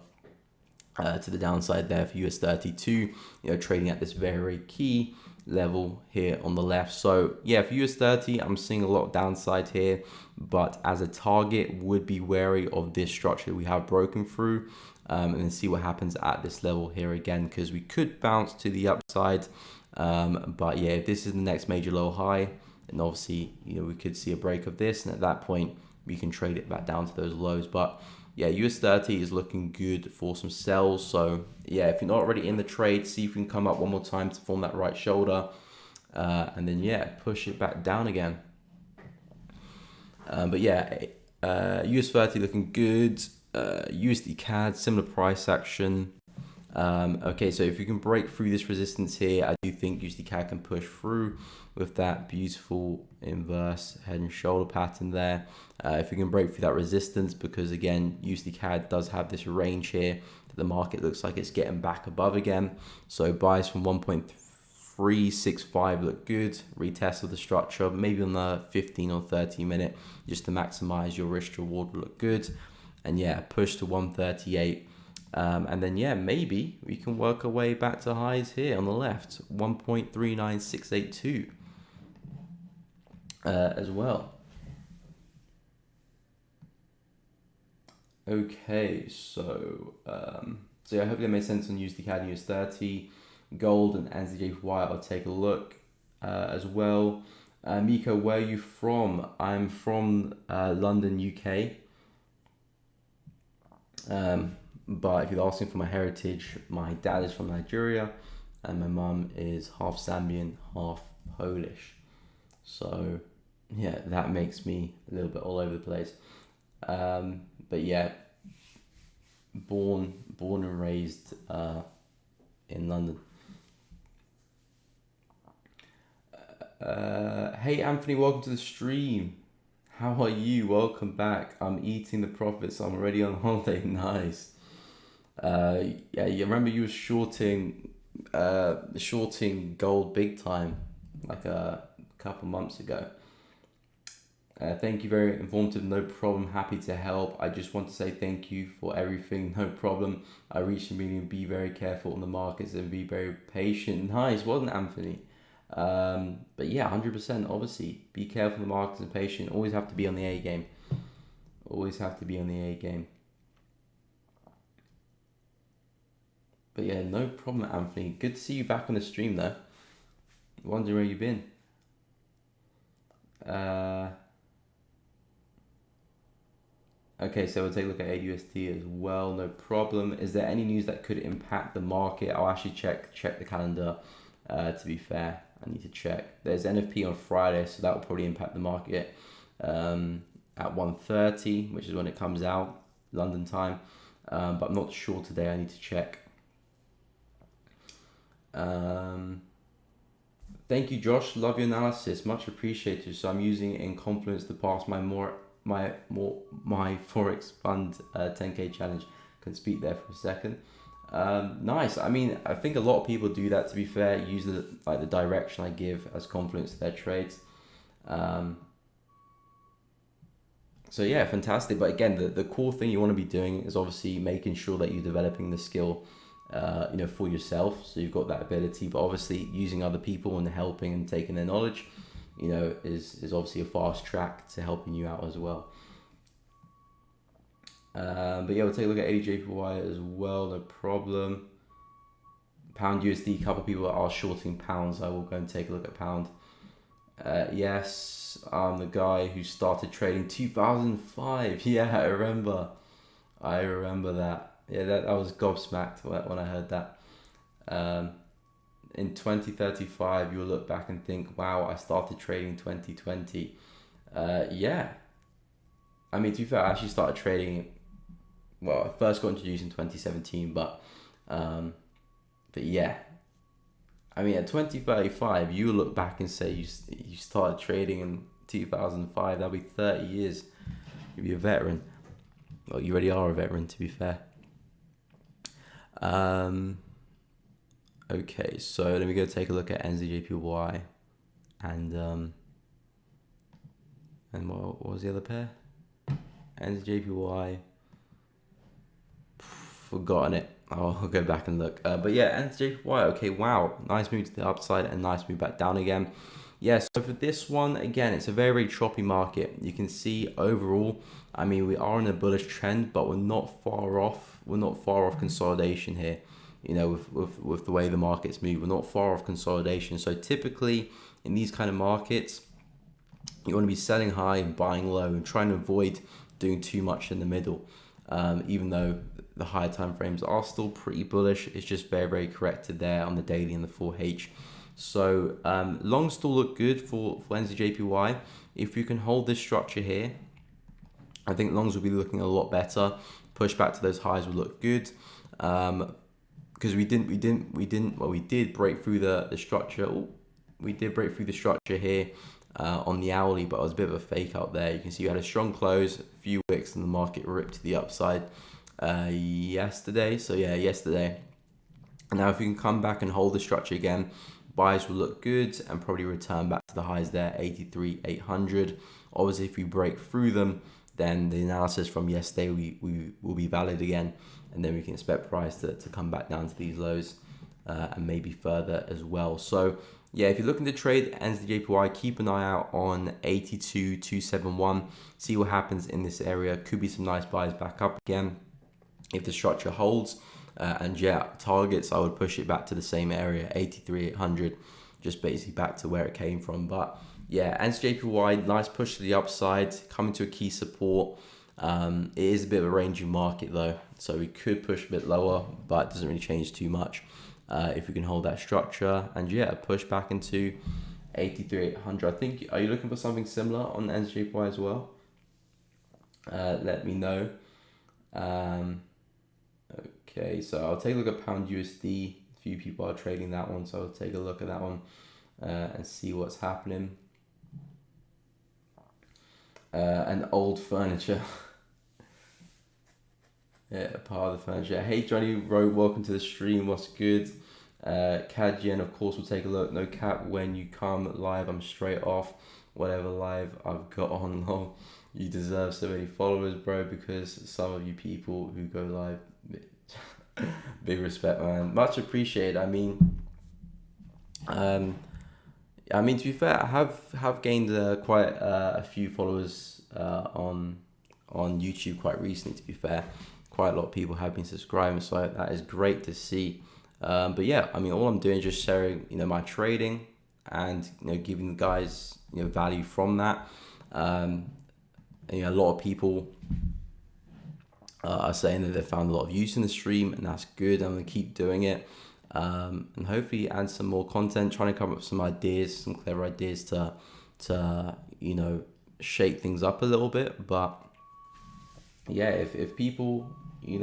to the downside there for US32, you know, trading at this very key level here on the left. So yeah, for US30, I'm seeing a lot of downside here, but as a target, would be wary of this structure we have broken through, and then see what happens at this level here again, because we could bounce to the upside. But yeah, if this is the next major low high, and obviously, you know, we could see a break of this, and at that point we can trade it back down to those lows. But yeah, US30 is looking good for some sells. So yeah, if you're not already in the trade, see if we can come up one more time to form that right shoulder, and then yeah, push it back down again. But yeah, US30 looking good. USD CAD, similar price action. Okay, so if you can break through this resistance here, I do think USD CAD can push through with that beautiful inverse head and shoulder pattern there. If you can break through that resistance, because again, USD CAD does have this range here that the market looks like it's getting back above again. So buys from 1.365 look good. Retest of the structure, maybe on the 15 or 30 minute, just to maximize your risk to reward will look good. And yeah, push to 138. And then yeah, maybe we can work our way back to highs here on the left, 1.39682 as well. Okay, so yeah, I hope that made sense on USD CAD and US30, gold and NZ Jpy. I'll take a look as well. Miko, where are you from? I'm from London, UK. But if you're asking for my heritage, my dad is from Nigeria and my mum is half Zambian, half Polish. So yeah, that makes me a little bit all over the place. But yeah, born and raised in London. Hey Anthony, welcome to the stream. How are you? Welcome back. I'm eating the profits. I'm already on holiday. Nice. Yeah, you remember you were shorting gold big time like a couple months ago. Thank you, very informative, no problem, happy to help. I just want to say thank you for everything, no problem. I reached a million, be very careful on the markets and be very patient. Nice, wasn't Anthony? But yeah, 100%, obviously, be careful on the markets and patient. Always have to be on the A game. Always have to be on the A game. But yeah, no problem, Anthony. Good to see you back on the stream though. Wondering where you've been. Okay, so we'll take a look at AUSD as well, no problem. Is there any news that could impact the market? I'll actually check the calendar, to be fair. I need to check. There's NFP on Friday, so that will probably impact the market at 1:30, which is when it comes out, London time. But I'm not sure today, I need to check. Thank you, Josh. Love your analysis, much appreciated. So I'm using it in confluence to pass my Forex fund 10k challenge. Can speak there for a second. Nice. I mean, I think a lot of people do that, to be fair, use the direction I give as confluence to their trades. So yeah, fantastic. But again, the core thing you want to be doing is obviously making sure that you're developing the skill for yourself, so you've got that ability, but obviously using other people and helping and taking their knowledge, is obviously a fast track to helping you out as well. But yeah, we'll take a look at AUD as well, no problem. Pound USD, a couple of people are shorting pounds. I will go and take a look at pound. Yes, I'm the guy who started trading 2005. Yeah, I remember that. Yeah, that was gobsmacked when I heard that. In 2035, you'll look back and think, wow, I started trading 2020. Yeah. I mean, to be fair, I actually started trading, well, I first got introduced in 2017, but yeah. I mean, at 2035, you look back and say you started trading in 2005, that'll be 30 years. You'll be a veteran. Well, you already are a veteran, to be fair. Okay, so let me go take a look at NZ Jpy and what was the other pair? JPY. Forgotten it. I'll go back and look. But yeah, JPY. Okay, wow, nice move to the upside and nice move back down again. Yeah, so for this one, again, it's a very, very choppy market. You can see overall, I mean, we are in a bullish trend, but we're not far off. We're not far off consolidation here. You know, with the way the markets move, we're not far off consolidation. So typically in these kind of markets, you want to be selling high and buying low and trying to avoid doing too much in the middle. Even though the higher time frames are still pretty bullish, it's just very, very corrected there on the daily and the 4H. So longs still look good for NZJPY. If you can hold this structure here, I think longs will be looking a lot better. Push back to those highs will look good. Because we did break through the structure. Ooh, we did break through the structure here on the hourly, but it was a bit of a fake out there. You can see you had a strong close, a few wicks, and the market ripped to the upside yesterday. So yeah, yesterday. And now if you can come back and hold the structure again, buys will look good and probably return back to the highs there, 83,800. Obviously, if we break through them, then the analysis from yesterday we will be valid again, and then we can expect price to come back down to these lows and maybe further as well. So yeah, if you're looking to trade NZJPY, keep an eye out on 82,271. See what happens in this area. Could be some nice buys back up again if the structure holds. And yeah, targets, I would push it back to the same area, 83,800, just basically back to where it came from. But yeah, NZJPY, nice push to the upside, coming to a key support. It is a bit of a ranging market though, so we could push a bit lower, but it doesn't really change too much if we can hold that structure. And yeah, push back into 83,800. I think, are you looking for something similar on NZJPY as well? Let me know. Okay, so I'll take a look at pound USD. A few people are trading that one, so I'll take a look at that one and see what's happening. And old furniture. Yeah, part of the furniture. Hey Johnny Rowe, welcome to the stream. What's good? Kadjen, of course, we'll take a look. No cap, when you come live, I'm straight off. Whatever live I've got on, lol. You deserve so many followers, bro, because some of you people who go live, big respect, man. Much appreciated. I mean, to be fair, I have gained quite a few followers on YouTube quite recently. To be fair, quite a lot of people have been subscribing, so that is great to see. But yeah, I mean, all I'm doing is just sharing, my trading and giving the guys value from that. A lot of people are saying that they found a lot of use in the stream, and that's good. I'm gonna keep doing it. And hopefully add some more content, trying to come up with some ideas, some clever ideas to shake things up a little bit. But yeah, if people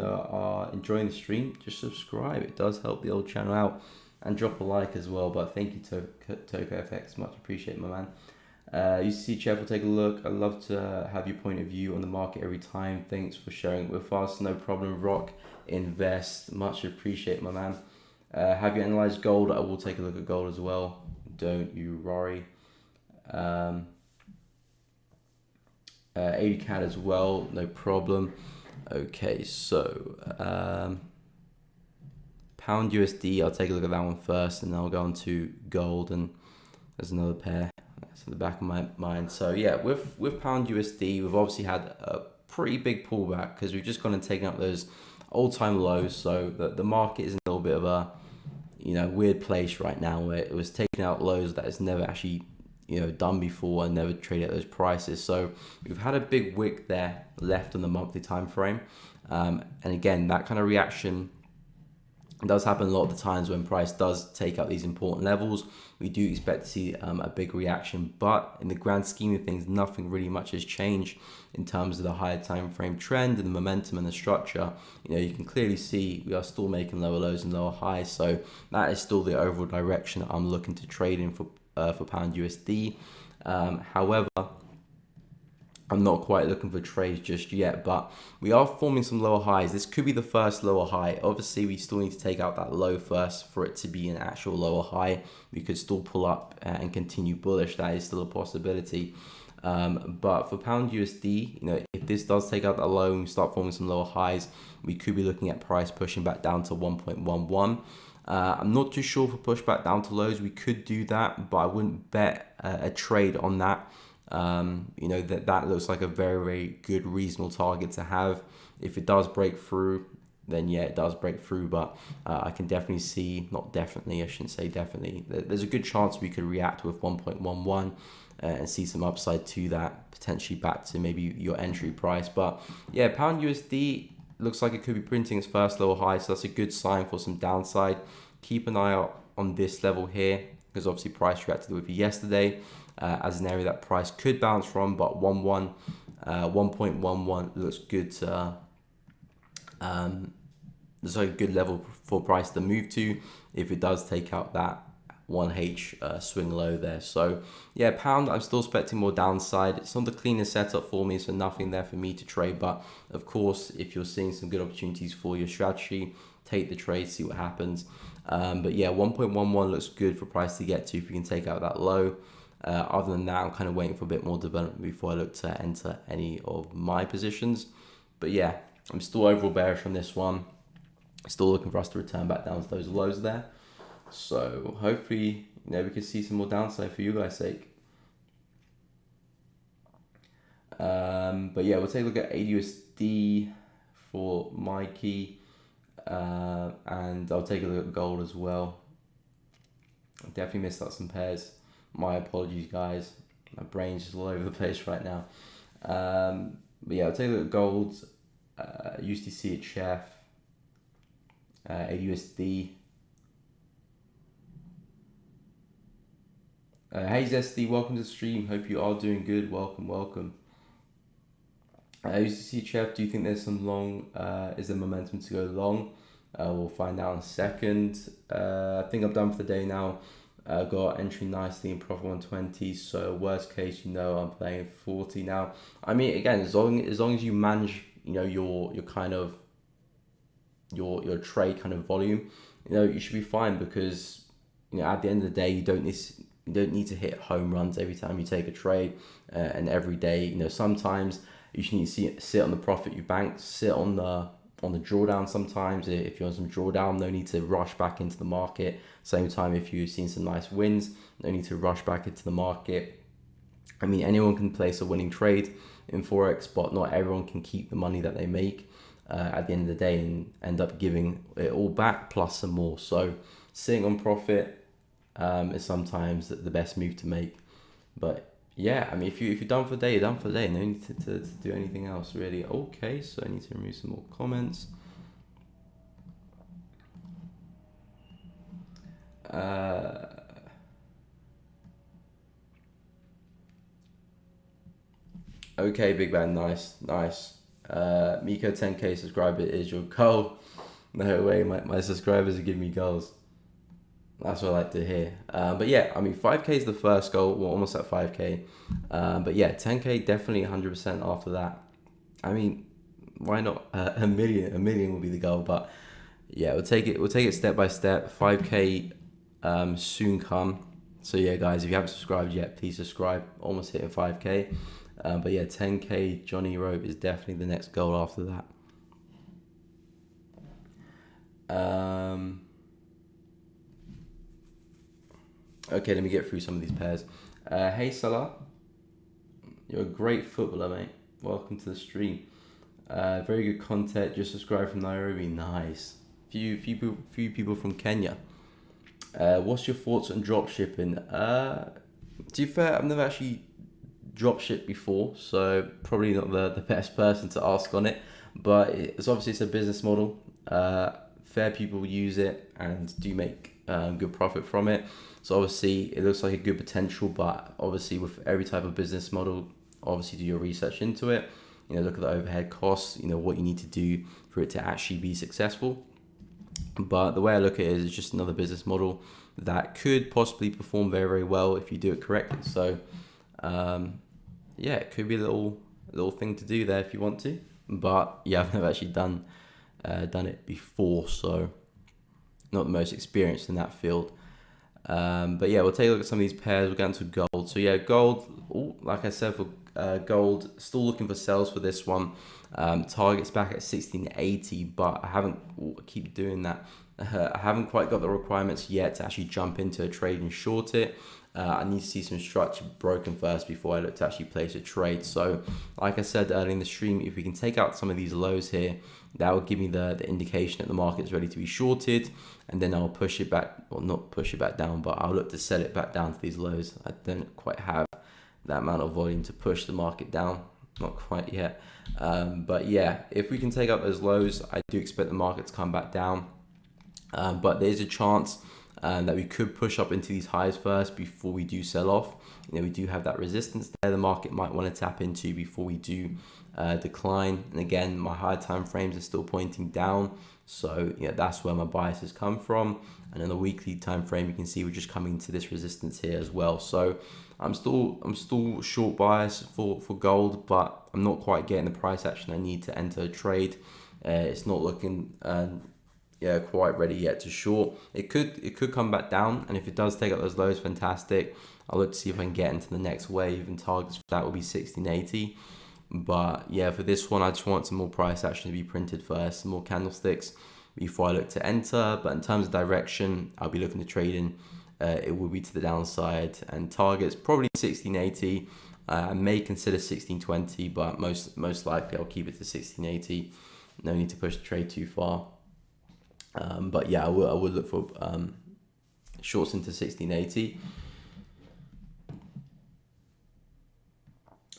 are enjoying the stream, just subscribe. It does help the old channel out, and drop a like as well. But thank you to TokoFX, much appreciate, my man. UC Chef will take a look. I'd love to have your point of view on the market every time. Thanks for sharing it with us. No problem. Rock invest, much appreciate, my man. Have you analyzed gold? I will take a look at gold as well. Don't you, Rory? Eurocad as well, no problem. Okay, so pound USD, I'll take a look at that one first, and then I'll go on to gold, and there's another pair that's in the back of my mind. So yeah, with pound USD, we've obviously had a pretty big pullback because we've just gone and taken up those all-time lows. So the market is in a little bit of a weird place right now, where it was taking out lows that it's never actually done before and never traded at those prices. So we've had a big wick there left on the monthly time frame, and again, that kind of reaction does happen a lot of the times when price does take out these important levels. We do expect to see a big reaction, but in the grand scheme of things, nothing really much has changed in terms of the higher time frame trend and the momentum and the structure. You can clearly see we are still making lower lows and lower highs, so that is still the overall direction that I'm looking to trade in for pound USD. However, I'm not quite looking for trades just yet, but we are forming some lower highs. This could be the first lower high. Obviously, we still need to take out that low first for it to be an actual lower high. We could still pull up and continue bullish. That is still a possibility. But for pound USD, if this does take out that low and we start forming some lower highs, we could be looking at price pushing back down to 1.11. I'm not too sure for pushback down to lows. We could do that, but I wouldn't bet a trade on that. That looks like a very, very good reasonable target to have. If it does break through, then yeah, it does break through. But I can definitely see, not definitely, I shouldn't say definitely, there's a good chance we could react with 1.11 and see some upside to that, potentially back to maybe your entry price. But yeah, pound USD looks like it could be printing its first lower high, so that's a good sign for some downside. Keep an eye out on this level here, because obviously price reacted with it yesterday as an area that price could bounce from, but 1.11 looks good to there's like a good level for price to move to if it does take out that 1H swing low there. So yeah, pound, I'm still expecting more downside. It's not the cleanest setup for me, so nothing there for me to trade. But of course, if you're seeing some good opportunities for your strategy, take the trade, see what happens. But yeah, 1.11 looks good for price to get to if you can take out that low. Other than that, I'm kind of waiting for a bit more development before I look to enter any of my positions. But yeah, I'm still overall bearish on this one. Still looking for us to return back down to those lows there. So hopefully, we can see some more downside for you guys' sake. But yeah, we'll take a look at AUSD for my key. And I'll take a look at gold as well. I definitely missed out some pairs. My apologies, guys. My brain's just all over the place right now. But yeah, I'll take a look at gold, USD CHF, AUSD. Hey Zesty, welcome to the stream. Hope you are doing good. Welcome. USD CHF, do you think there's some long, is there momentum to go long? We'll find out in a second. I think I'm done for the day now. Got entry nicely in profit 120. So worst case, I'm playing 40 now. I mean, again, as long as you manage, your kind of your trade kind of volume, you should be fine, because at the end of the day, you don't need to hit home runs every time you take a trade, and every day. Sometimes you should need to sit on the profit you banked, sit on the drawdown. Sometimes if you're on some drawdown, no need to rush back into the market. Same time, if you've seen some nice wins, no need to rush back into the market. I mean, anyone can place a winning trade in Forex, but not everyone can keep the money that they make at the end of the day and end up giving it all back plus some more. So sitting on profit is sometimes the best move to make. But yeah, I mean, if you're done for the day, you're done for the day. No need to do anything else, really. Okay, so I need to remove some more comments. Okay, Big Man, nice. Miko, 10k subscriber is your goal. No way, my subscribers are giving me goals. That's what I like to hear. But yeah, I mean, 5k is the first goal. We're almost at 5k. But yeah, 10k definitely 100% after that. I mean, why not? A million will be the goal. But yeah, we'll take it step by step. 5k soon come. So yeah, guys, if you haven't subscribed yet, please subscribe. Almost hitting 5k. But yeah, 10k Johnny Rope is definitely the next goal after that. Okay, let me get through some of these pairs. Hey Salah, you're a great footballer, mate. Welcome to the stream. Very good content. Just subscribed from Nairobi. Nice. Few people from Kenya. What's your thoughts on drop shipping? To be fair, I've never actually drop shipped before, so probably not the best person to ask on it. But it's a business model. Fair people use it and do make good profit from it. So obviously it looks like a good potential, but obviously with every type of business model, obviously do your research into it. Look at the overhead costs. What you need to do for it to actually be successful. But the way I look at it is it's just another business model that could possibly perform very, very well if you do it correctly. So yeah, it could be a little thing to do there if you want to. But yeah, I've never actually done it before, so not the most experienced in that field. But yeah, we'll take a look at some of these pairs. We'll get into gold. So yeah, gold, like I said, for gold, still looking for sales for this one. Target's back at 1680, but I haven't, I keep doing that. I haven't quite got the requirements yet to actually jump into a trade and short it. I need to see some structure broken first before I look to actually place a trade. So like I said earlier in the stream, if we can take out some of these lows here, that will give me the indication that the market's ready to be shorted, and then I'll push it back, or not push it back down, but I'll look to sell it back down to these lows. I don't quite have that amount of volume to push the market down, not quite yet. But yeah, if we can take out those lows, I do expect the market to come back down. But there's a chance that we could push up into these highs first before we do sell off. You know, we do have that resistance there the market might want to tap into before we do decline. And again, my higher time frames are still pointing down, so yeah, that's where my biases come from. And in the weekly time frame, you can see we're just coming to this resistance here as well. So I'm still short bias for gold, but I'm not quite getting the price action I need to enter a trade. It's not looking quite ready yet to short. It could come back down, and if it does take out those lows, fantastic. I'll look to see if I can get into the next wave, and targets for that will be 1680. But yeah, for this one, I just want some more price action to be printed first, some more candlesticks before I look to enter. But in terms of direction, I'll be looking to trade in. It will be to the downside, and targets probably 1680. I may consider 1620, but most likely I'll keep it to 1680. No need to push the trade too far. But yeah, I would look for shorts into 1680.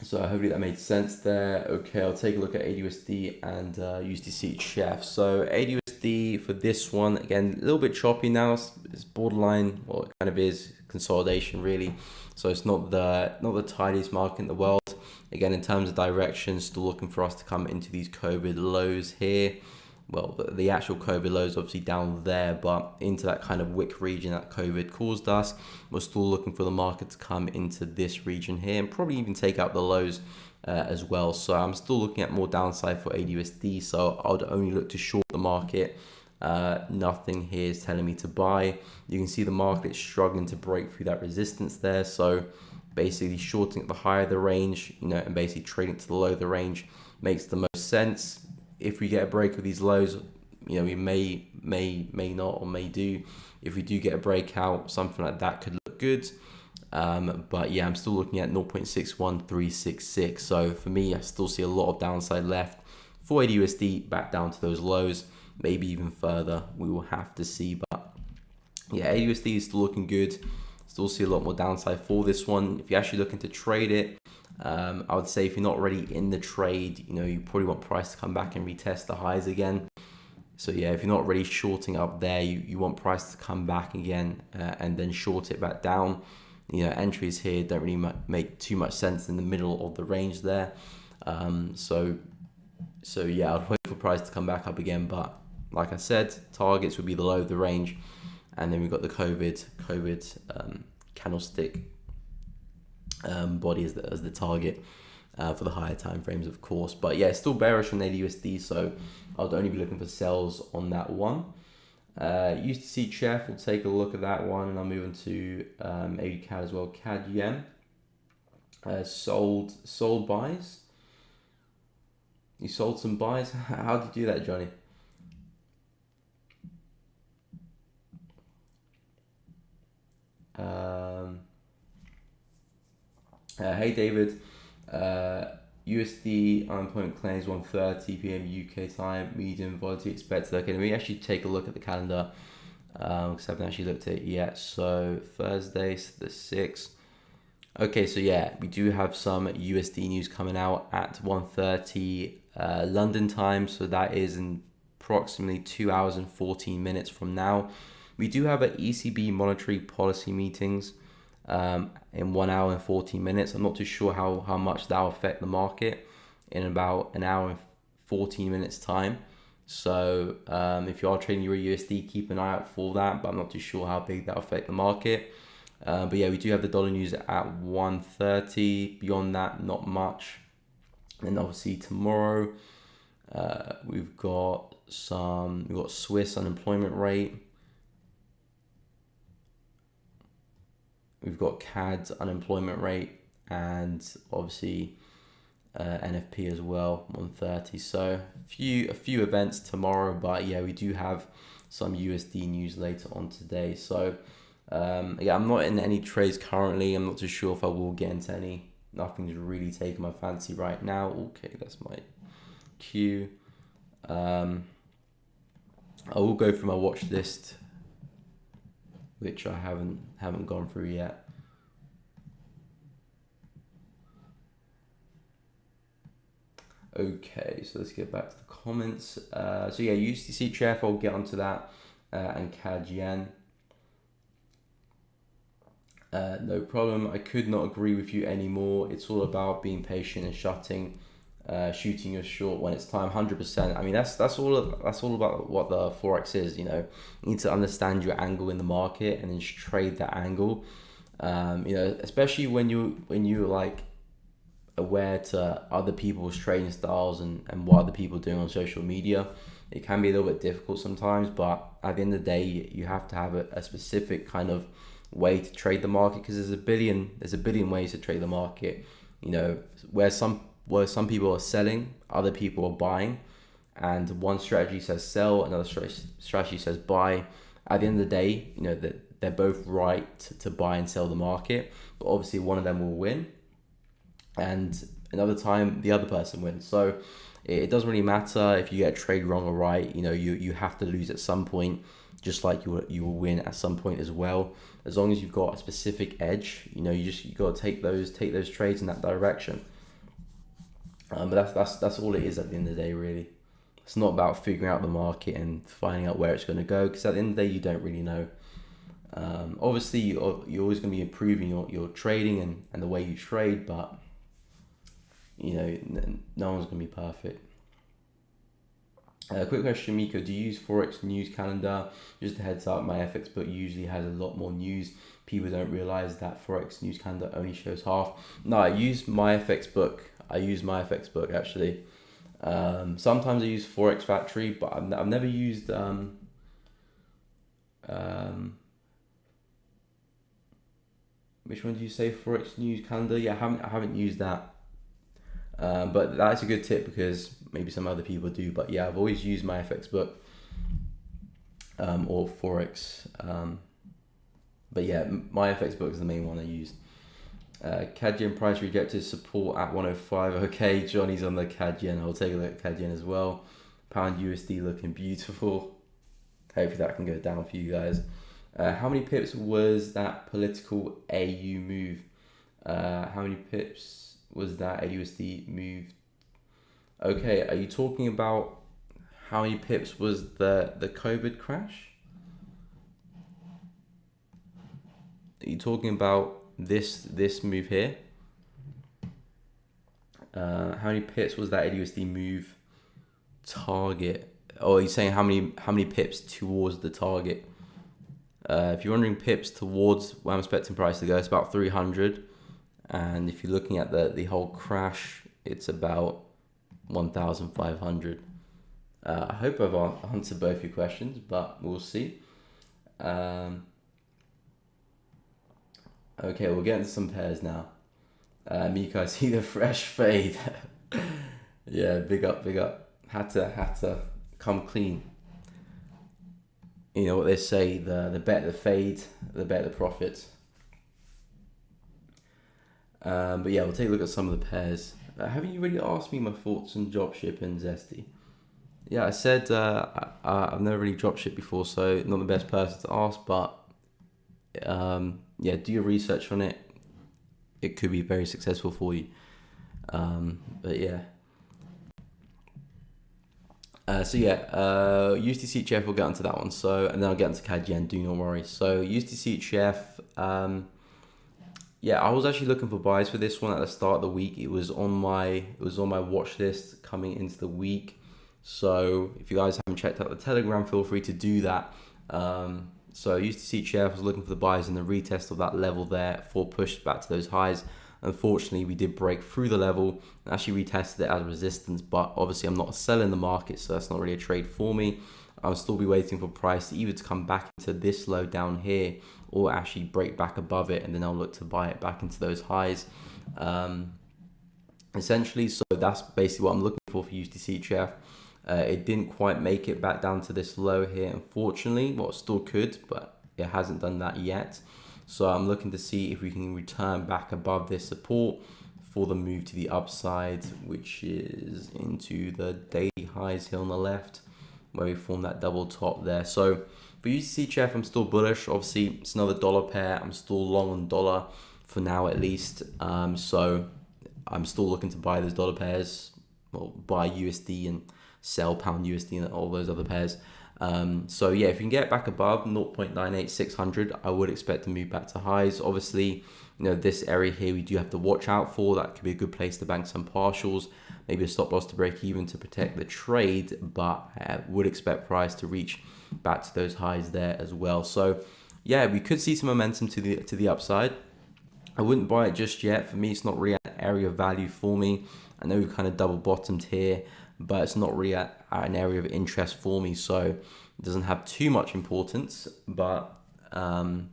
So hopefully that made sense there. Okay, I'll take a look at AUSD and USD Chef. So AUSD for this one, again, a little bit choppy now. It's borderline, well, it kind of is consolidation really. So it's not the tidiest market in the world. Again, in terms of direction, still looking for us to come into these COVID lows here. Well, the actual COVID low is obviously down there, but into that kind of wick region that COVID caused us. We're still looking for the market to come into this region here and probably even take out the lows as well. So I'm still looking at more downside for AUSD. So I would only look to short the market. Nothing here is telling me to buy. You can see the market is struggling to break through that resistance there. So basically shorting at the higher the range, and basically trading to the low of the range makes the most sense. If we get a break of these lows, we may not, or may do. If we do get a breakout, something like that could look good. But yeah, I'm still looking at 0.61366. So for me, I still see a lot of downside left for AUSD back down to those lows, maybe even further. We will have to see. But yeah, AUSD is still looking good. Still see a lot more downside for this one. If you're actually looking to trade it, I would say if you're not already in the trade, you probably want price to come back and retest the highs again. So yeah, if you're not really shorting up there, you want price to come back again and then short it back down. Entries here don't really make too much sense in the middle of the range there. So yeah, I'd wait for price to come back up again. But like I said, targets would be the low of the range, and then we've got the COVID candlestick body as the target for the higher time frames, of course. But yeah, still bearish on AUSD, so I'll only be looking for sells on that one. USD Chef, we'll take a look at that one, and I'll move on to Eurocad as well. CAD yen, sold buys. You sold some buys. How did you do that, Johnny? Hey David, USD unemployment claims 1:30 p.m. UK time, medium volatility expected. Okay, let me actually take a look at the calendar because I haven't actually looked at it yet. So Thursday, the 6th. Okay, so yeah, we do have some USD news coming out at 1:30 London time. So that is in approximately 2 hours and 14 minutes from now. We do have an ECB monetary policy meetings in 1 hour and 14 minutes. I'm not too sure how much that will affect the market in about an hour and 14 minutes time. So if you are trading Euro USD, keep an eye out for that, but I'm not too sure how big that will affect the market. But yeah, we do have the dollar news at 1:30. Beyond that, not much. And obviously tomorrow we've got Swiss unemployment rate. We've got CAD unemployment rate, and obviously NFP as well, 130. So a few events tomorrow, but yeah, we do have some USD news later on today. So yeah, I'm not in any trades currently. I'm not too sure if I will get into any. Nothing's really taking my fancy right now. Okay, that's my cue. I will go through my watch list, which I haven't gone through yet. Okay, so let's get back to the comments. So yeah, USD Jpy, I'll get onto that, and CAD yen. No problem. I could not agree with you anymore. It's all about being patient and shooting your short when it's time. 100%. I mean, that's all about what the Forex is. You know, you need to understand your angle in the market and then just trade that angle. You know, especially when you're like aware to other people's trading styles and what other people are doing on social media. It can be a little bit difficult sometimes, but at the end of the day, you have to have a specific kind of way to trade the market, because there's a billion ways to trade the market. You know, where some people are selling, other people are buying, and one strategy says sell, another strategy says buy. At the end of the day, you know, that they're both right to buy and sell the market, but obviously one of them will win, and another time the other person wins. So it doesn't really matter if you get a trade wrong or right. You know, you have to lose at some point, just like you will win at some point as well. As long as you've got a specific edge, you know, you got to take those trades in that direction. But that's all it is at the end of the day, really. It's not about figuring out the market and finding out where it's going to go, because at the end of the day, you don't really know. Obviously, you're always going to be improving your trading and the way you trade, but you know, no one's going to be perfect. Quick question, Miko, do you use Forex news calendar? Just a heads up, my FX book usually has a lot more news. People don't realize that Forex news calendar only shows half. No, I use my FX book. Actually. Sometimes I use Forex Factory, but I've never used which one do you say? Forex news calendar? Yeah, I haven't used that. But that's a good tip, because maybe some other people do. But yeah, I've always used my FX book or Forex. But yeah, my FX book is the main one I use. CAD yen price rejected support at 105. Okay, Johnny's on the CAD yen. I'll take a look at CAD yen as well. Pound USD looking beautiful. Hopefully that can go down for you guys. How many pips was that political AU move? How many pips was that AUSD move? Okay, are you talking about how many pips was the COVID crash? Are you talking about this move here? How many pips was that AUSD move target? Or are you saying how many pips towards the target? If you're wondering pips towards where I'm expecting price to go, it's about 300. And if you're looking at the whole crash, it's about 1,500. I hope I've answered both your questions, but we'll see. Okay, we'll get into some pairs now. Miko, I see the fresh fade. Yeah, big up. Had to come clean. You know what they say, the better the fade, the better the profit. But yeah, we'll take a look at some of the pairs. Haven't you really asked me my thoughts on dropship and Zesty? Yeah, I said I've never really dropshipped before, so not the best person to ask, but yeah, do your research on it. It could be very successful for you. But yeah. So yeah, USD CHF, we'll get onto that one. So, and then I'll get into CAD yen, do not worry. So USD CHF, yeah, I was actually looking for buys for this one at the start of the week. It was on my watch list coming into the week. So if you guys haven't checked out the Telegram, feel free to do that. So USD CHF was looking for the buys in the retest of that level there for push back to those highs. Unfortunately, we did break through the level and actually retested it as resistance, but obviously I'm not selling the market, so that's not really a trade for me. I'll still be waiting for price to either to come back into this low down here or actually break back above it, and then I'll look to buy it back into those highs. Essentially, so that's basically what I'm looking for USD CHF. It didn't quite make it back down to this low here, unfortunately. Well, it still could, but it hasn't done that yet. So I'm looking to see if we can return back above this support for the move to the upside, which is into the daily highs here on the left, where we form that double top there. So for USD CHF, I'm still bullish. Obviously, it's another dollar pair. I'm still long on dollar for now, at least. So I'm still looking to buy those dollar pairs, well, buy USD and sell pound USD and all those other pairs. So yeah, if you can get back above 0.98600, I would expect to move back to highs. Obviously, you know, this area here we do have to watch out for. That could be a good place to bank some partials, maybe a stop loss to break even to protect the trade, but I would expect price to reach back to those highs there as well. So yeah, we could see some momentum to the upside. I wouldn't buy it just yet. For me, it's not really an area of value for me. I know we've kind of double bottomed here, but it's not really at an area of interest for me, so it doesn't have too much importance. But I'm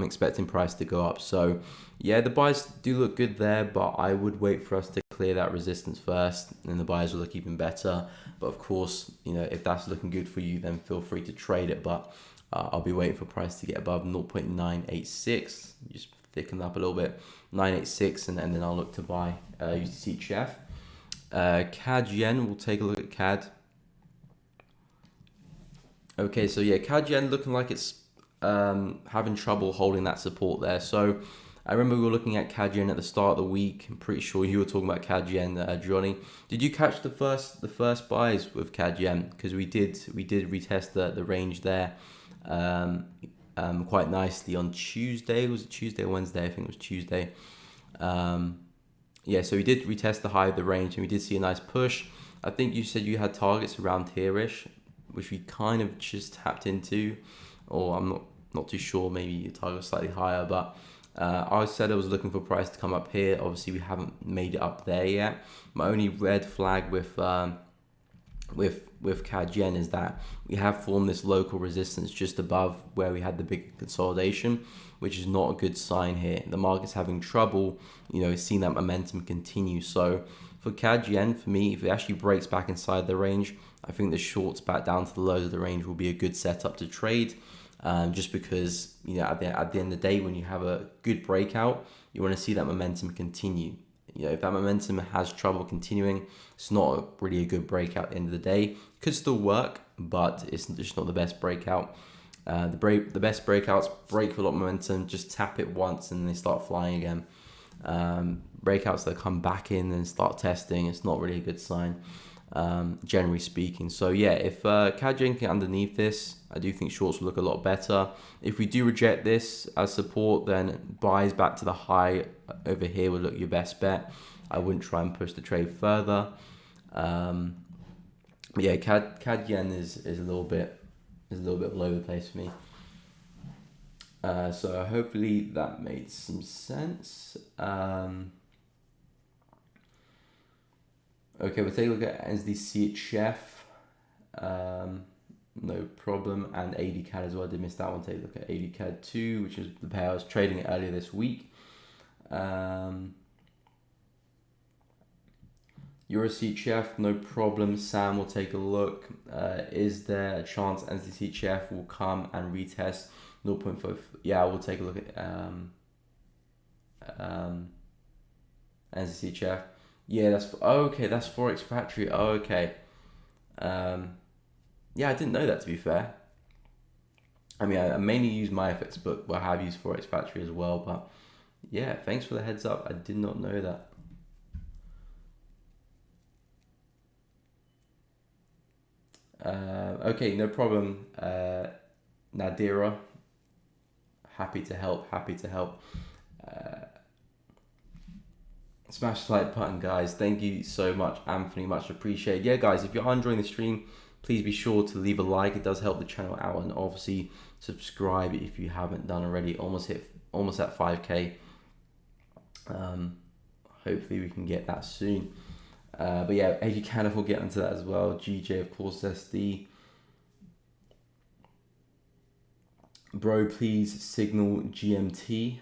expecting price to go up. So yeah, the buys do look good there, but I would wait for us to clear that resistance first, and the buys will look even better. But of course, you know, if that's looking good for you, then feel free to trade it. But I'll be waiting for price to get above 0.986, just thicken up a little bit, 986, and then I'll look to buy USD CHF. CAD Yen, we'll take a look at CAD. Okay, so yeah, CAD Yen looking like it's having trouble holding that support there. So I remember we were looking at CAD Yen at the start of the week. I'm pretty sure you were talking about CAD Yen, Johnny. Did you catch the first buys with CAD Yen? Because we did retest the range there quite nicely on Tuesday. Was it Tuesday or Wednesday? I think it was Tuesday. Yeah, so we did retest the high of the range, and we did see a nice push. I think you said you had targets around here-ish, which we kind of just tapped into, or I'm not too sure, maybe your target was slightly higher, but I said I was looking for price to come up here. Obviously, we haven't made it up there yet. My only red flag with CAD Yen is that we have formed this local resistance just above where we had the big consolidation, which is not a good sign here. The market's having trouble, you know, seeing that momentum continue. So for CAD Yen, for me, if it actually breaks back inside the range, I think the shorts back down to the lows of the range will be a good setup to trade. Just because, you know, at the end of the day, when you have a good breakout, you want to see that momentum continue. You know, if that momentum has trouble continuing, it's not really a good breakout at the end of the day. Could still work, but it's just not the best breakout. The best breakouts break with a lot of momentum, just tap it once and they start flying again. Breakouts that come back in and start testing, it's not really a good sign, generally speaking. So yeah, if CAD Yen can underneath this, I do think shorts will look a lot better. If we do reject this as support, then buys back to the high over here will look your best bet. I wouldn't try and push the trade further. But yeah, CAD Yen is a little bit all over the place for me. So hopefully that made some sense. Okay, we'll take a look at USD CHF. No problem, and ADCAD as well. I did miss that one. Take a look at ADCAD 2, which is the pair I was trading earlier this week. Euro CHF, no problem. Sam will take a look. Is there a chance USD CHF will come and retest 0.5? Yeah, we'll take a look at USD CHF. Yeah, that's okay. That's Forex Factory. Oh, okay. Yeah, I didn't know that, to be fair. I mean, I mainly use my FX book, but I have used Forex Factory as well. But yeah, thanks for the heads up. I did not know that. Okay, no problem. Nadira, happy to help. Smash the like button, guys. Thank you so much, Anthony. Much appreciated. Yeah, guys, if you're enjoying the stream, please be sure to leave a like. It does help the channel out, and obviously subscribe if you haven't done already. Almost at 5k. Hopefully we can get that soon. But yeah, AD Canada will get into that as well. GJ, of course, SD. Bro, please signal GMT.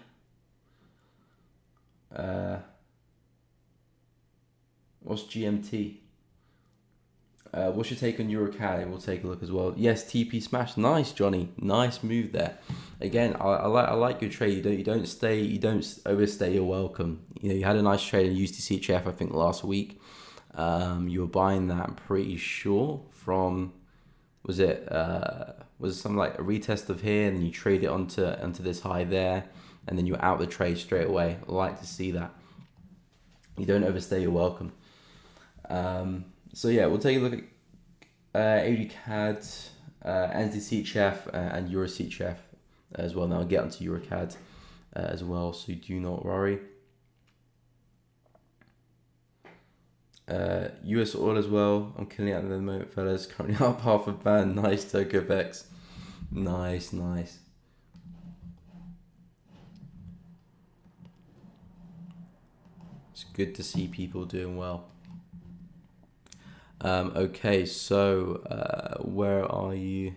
What's GMT? What's your take on Eurocad? We'll take a look as well. Yes, TP smash. Nice, Johnny. Nice move there. Again, I like your trade. You don't overstay your welcome. You know, you had a nice trade in USD Jpy, I think, last week. You were buying that, I'm pretty sure, from, was it something like a retest of here, and then you trade it onto this high there, and then you're out the trade straight away. I like to see that. You don't overstay your welcome. So yeah, we'll take a look at Eurocad, USD Jpy, and Usd Jpy as well. Now I'll get onto Eurocad as well, so do not worry. US oil as well. I'm killing it at the moment, fellas. Currently up half a band. Nice, TokoVex. Nice. It's good to see people doing well. Okay, so where are you?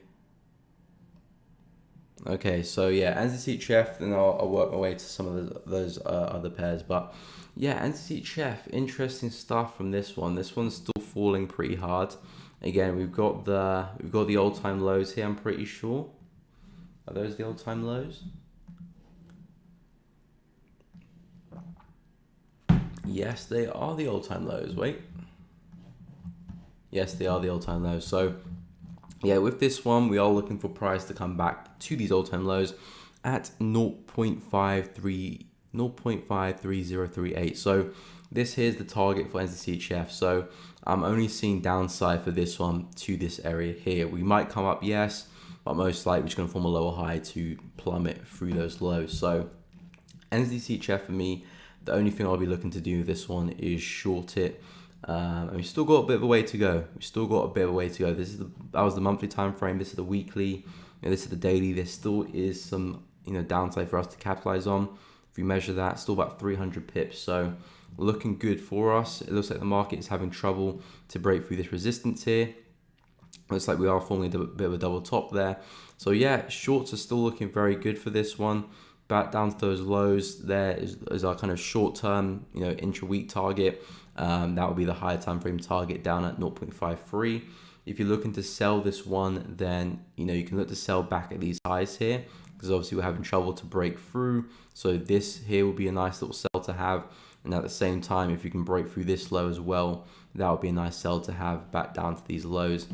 Okay, so yeah, USD Jpy, then I'll work my way to some of those other pairs. But yeah, USD Jpy, interesting stuff from this one. This one's still falling pretty hard. Again, we've got the all-time lows here. I'm pretty sure. Are those the all-time lows? Yes, they are the all-time lows. Wait. Yes, they are the all-time lows. So yeah, with this one, we are looking for price to come back to these all-time lows at 0.53038. So this here's the target for USD Jpy. So I'm only seeing downside for this one to this area here. We might come up, yes, but most likely we're just going to form a lower high to plummet through those lows. So USD Jpy for me, the only thing I'll be looking to do with this one is short it. And we've still got a bit of a way to go. That was the monthly time frame. This is the weekly. This is the daily. There still is some downside for us to capitalize on. If you measure that, still about 300 pips. So looking good for us. It looks like the market is having trouble to break through this resistance here. Looks like we are forming a bit of a double top there. So yeah, shorts are still looking very good for this one. Back down to those lows there is our kind of short-term, intra-week target. That will be the higher time frame target down at 0.53. If you're looking to sell this one, then you can look to sell back at these highs here, because obviously we're having trouble to break through. So this here will be a nice little sell to have, and at the same time, if you can break through this low as well, that would be a nice sell to have back down to these lows.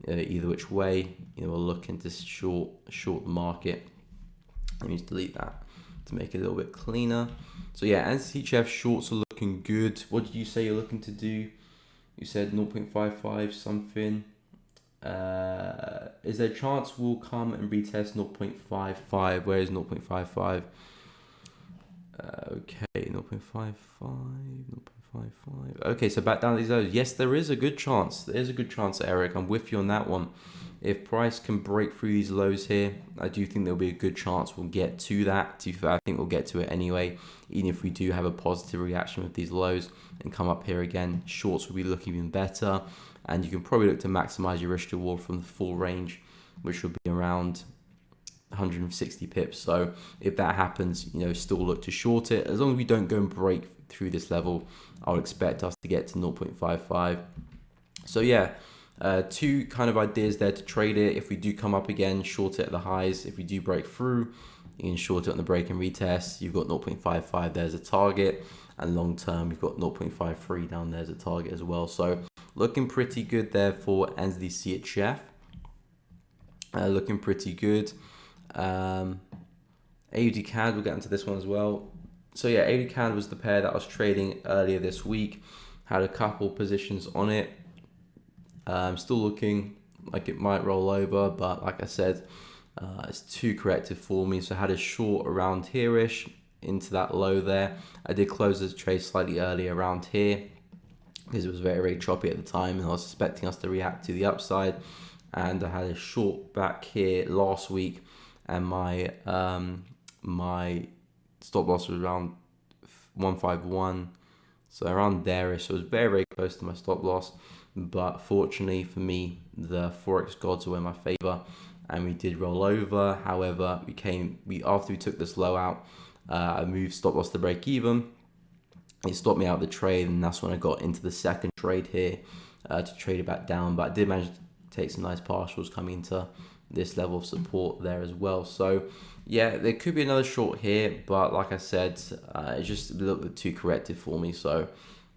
Either which way, we're looking to short the market. Let me just delete that to make it a little bit cleaner. So yeah, USD Jpy shorts are looking good. What did you say you're looking to do? You said 0.55 something. Is there a chance we'll come and retest 0.55? Where is 0.55? Okay, 0.55, 0.55. Okay, so back down these lows. Yes, there is a good chance. There is a good chance, Eric. I'm with you on that one. If price can break through these lows here, I do think there'll be a good chance we'll get to that. I think we'll get to it anyway. Even if we do have a positive reaction with these lows and come up here again, shorts will be looking even better. And you can probably look to maximize your risk reward from the full range, which will be around 160 pips. So if that happens, still look to short it. As long as we don't go and break through this level, I'll expect us to get to 0.55. So yeah, two kind of ideas there to trade it. If we do come up again, short it at the highs. If we do break through, you can short it on the break and retest. You've got 0.55 there's a target, and long term you've got 0.53 down there's a target as well. So looking pretty good there for USD Jpy. Looking pretty good. AUD CAD, we'll get into this one as well. So yeah, AUD CAD was the pair that I was trading earlier this week. Had a couple positions on it. Still looking like it might roll over, but like I said, it's too corrective for me. So I had a short around here-ish into that low there. I did close this trade slightly earlier around here because it was very, very choppy at the time, and I was expecting us to react to the upside. And I had a short back here last week, and my stop loss was around 151, so around there-ish. So it was very, very close to my stop loss. But fortunately for me, the Forex gods were in my favor, and we did roll over. However, after we took this low out, I moved stop loss to break even. It stopped me out of the trade, and that's when I got into the second trade here to trade it back down. But I did manage to take some nice partials coming into this level of support there as well. So yeah, there could be another short here, but like I said, it's just a little bit too corrective for me. So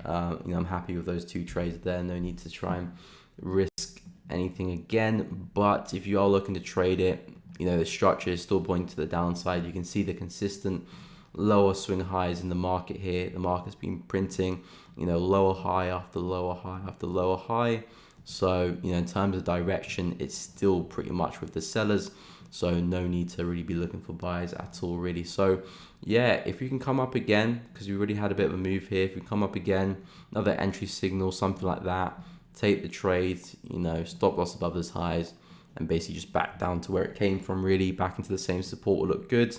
I'm happy with those two trades there. No need to try and risk anything again. But if you are looking to trade it, the structure is still pointing to the downside. You can see the consistent lower swing highs in the market here. The market's been printing, lower high after lower high after lower high. So, in terms of direction, it's still pretty much with the sellers. So no need to really be looking for buys at all, really. So yeah, if you can come up again, because we already had a bit of a move here. If we come up again, another entry signal, something like that, take the trade, stop loss above those highs, and basically just back down to where it came from, really back into the same support will look good.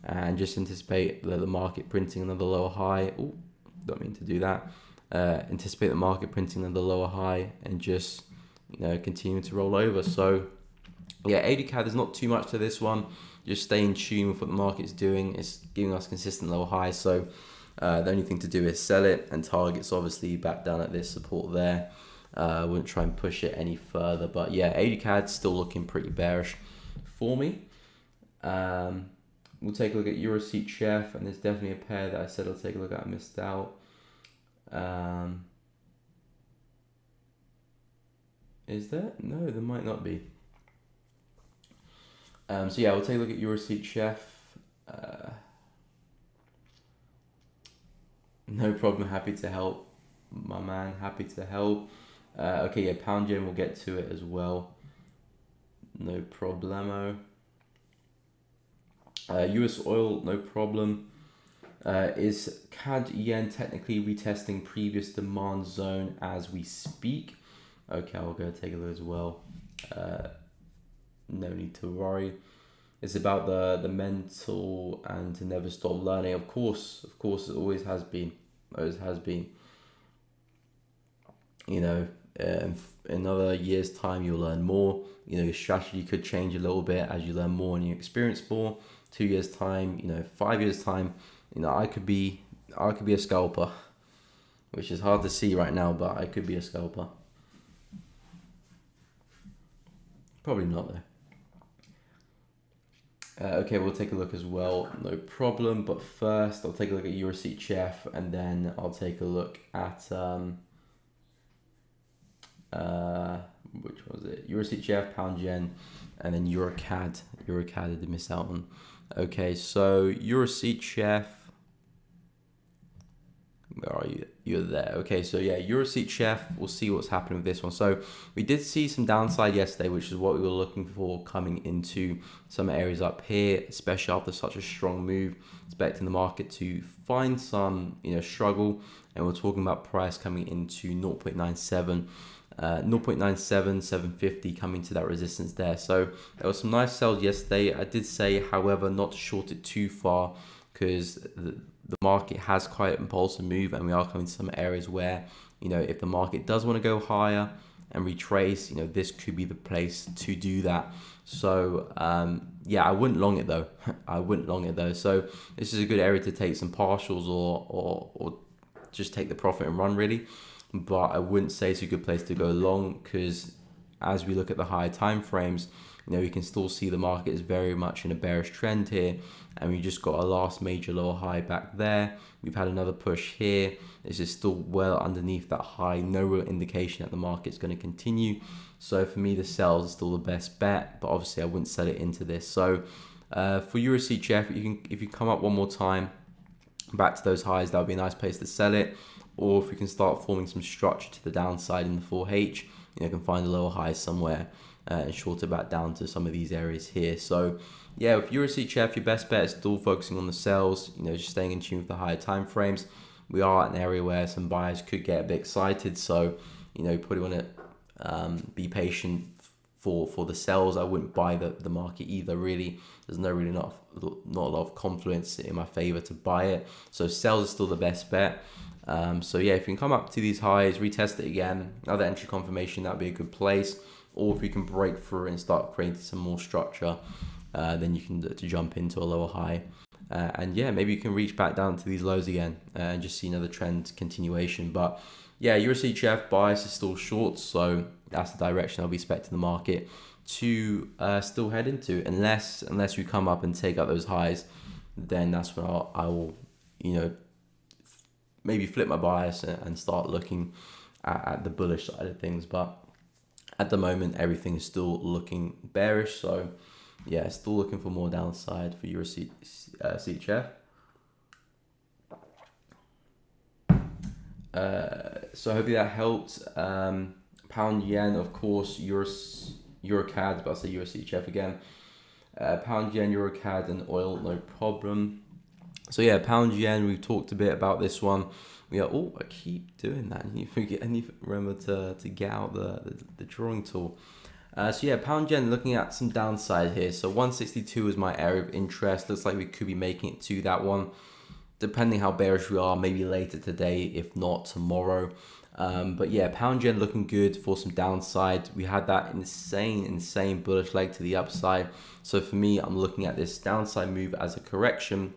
And just anticipate the market printing another lower high. Oh, don't mean to do that. Anticipate the market printing another lower high and just continuing to roll over. So yeah, Eurocad, there's not too much to this one. Just stay in tune with what the market's doing. It's giving us consistent lower highs. So the only thing to do is sell it, and targets obviously back down at this support there. I wouldn't try and push it any further. But yeah, Eurocad's still looking pretty bearish for me. We'll take a look at Usd Jpy, and there's definitely a pair that I said I'll take a look at. I missed out. Is there? No, there might not be. So yeah, we'll take a look at Usd Jpy. No problem, happy to help, my man, happy to help. Okay, yeah, pound yen, we'll get to it as well. No problemo. US oil, no problem. Is CAD yen technically retesting previous demand zone as we speak? Okay, I'll go take a look as well. No need to worry. It's about the mental and to never stop learning. Of course, it always has been. Always has been. In another year's time, you'll learn more. Your strategy could change a little bit as you learn more and you experience more. 2 years time, 5 years time, I could be a scalper, which is hard to see right now, but I could be a scalper. Probably not though. Okay, we'll take a look as well, no problem. But first, I'll take a look at Usd Jpy, and then I'll take a look at which was it? Usd Jpy, pound yen, and then Eurocad. Eurocad I did miss out on. Okay, so Usd Jpy. Where are you? You're there. Okay, so yeah, Usd Jpy, we'll see what's happening with this one. So we did see some downside yesterday, which is what we were looking for coming into some areas up here, especially after such a strong move, expecting the market to find some, struggle. And we're talking about price coming into 0.97. 0.97, 750 coming to that resistance there. So there was some nice sells yesterday. I did say, however, not to short it too far, because the market has quite an impulsive move, and we are coming to some areas where, if the market does want to go higher and retrace, this could be the place to do that. So yeah, I wouldn't long it though. I wouldn't long it though. So this is a good area to take some partials or just take the profit and run, really. But I wouldn't say it's a good place to go long, because as we look at the higher time frames, we can still see the market is very much in a bearish trend here, and we just got a last major lower high back there. We've had another push here. This is still well underneath that high. No real indication that the market's going to continue. So for me, the sells is still the best bet, but obviously I wouldn't sell it into this. So for Usd Jpy, if you come up one more time back to those highs, that would be a nice place to sell it. Or if we can start forming some structure to the downside in the 4H, you can find a lower high somewhere and short it back down to some of these areas here. So yeah, with Usd Jpy, your best bet is still focusing on the sales, just staying in tune with the higher time frames. We are at an area where some buyers could get a bit excited, so probably want to be patient for the sells. I wouldn't buy the market either, really. There's not a lot of confluence in my favor to buy it, so sells is still the best bet. So yeah, if you can come up to these highs, retest it again, another entry confirmation, that'd be a good place. or if we can break through and start creating some more structure, then you can to jump into a lower high. And yeah, maybe you can reach back down to these lows again and just see another trend continuation. But yeah, USD Jpy bias is still short, so that's the direction I'll be expecting the market to still head into, unless we come up and take out those highs. Then that's when I will, maybe flip my bias and start looking at the bullish side of things. But at the moment, everything is still looking bearish. So yeah, still looking for more downside for USD Jpy. So hopefully that helped. Pound yen, of course, Eurocad, but I'll say USD Jpy again. Pound yen, Eurocad, and oil, no problem. So yeah, pound yen, we've talked a bit about this one. I keep doing that. And you forget, and you remember to get out the drawing tool. So yeah, pound yen, looking at some downside here. So 162 is my area of interest. Looks like we could be making it to that one, depending how bearish we are, maybe later today, if not tomorrow. But yeah, pound yen looking good for some downside. We had that insane bullish leg to the upside. So for me, I'm looking at this downside move as a correction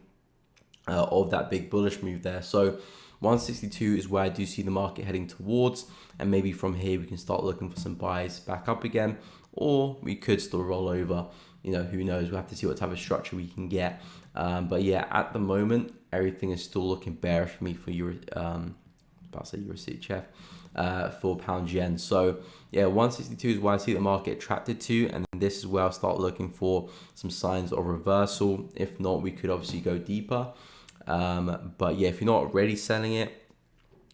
of that big bullish move there. So 162 is where I do see the market heading towards, and maybe from here we can start looking for some buys back up again, or we could still roll over. Who knows? We'll have to see what type of structure we can get. But yeah, at the moment, everything is still looking bearish for me for USD Jpy, for pound yen. So yeah, 162 is where I see the market attracted to, and this is where I'll start looking for some signs of reversal. If not, we could obviously go deeper. But yeah, if you're not already selling it,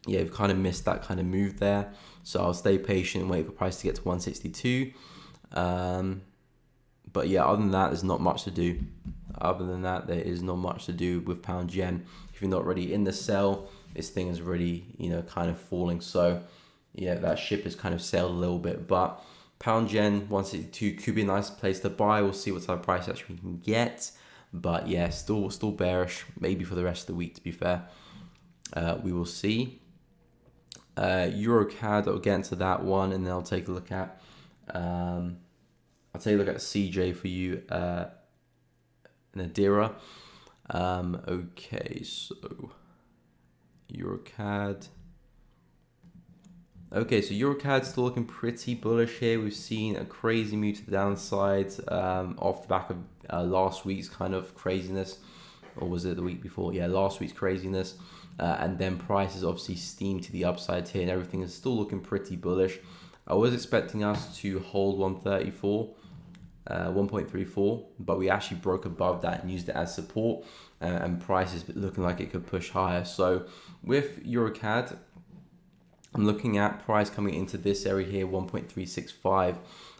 yeah, you've kind of missed that kind of move there. So I'll stay patient and wait for price to get to 162. But yeah, other than that, there's not much to do. Other than that, there is not much to do with pound yen. If you're not already in the sell, this thing is already, kind of falling. So yeah, that ship has kind of sailed a little bit. But pound yen 162 could be a nice place to buy. We'll see what type of price actually we can get. But yeah, still bearish, maybe for the rest of the week, to be fair. We will see. Eurocad, I'll get into that one, and then I'll take a look at CJ for you, Nadira. Okay, so Eurocad. Okay, so Eurocad's still looking pretty bullish here. We've seen a crazy move to the downside off the back of last week's kind of craziness. Or was it the week before? Yeah, last week's craziness. And then prices obviously steamed to the upside here, and everything is still looking pretty bullish. I was expecting us to hold 1.34, but we actually broke above that and used it as support, and prices looking like it could push higher. So with Eurocad, I'm looking at price coming into this area here, 1.365,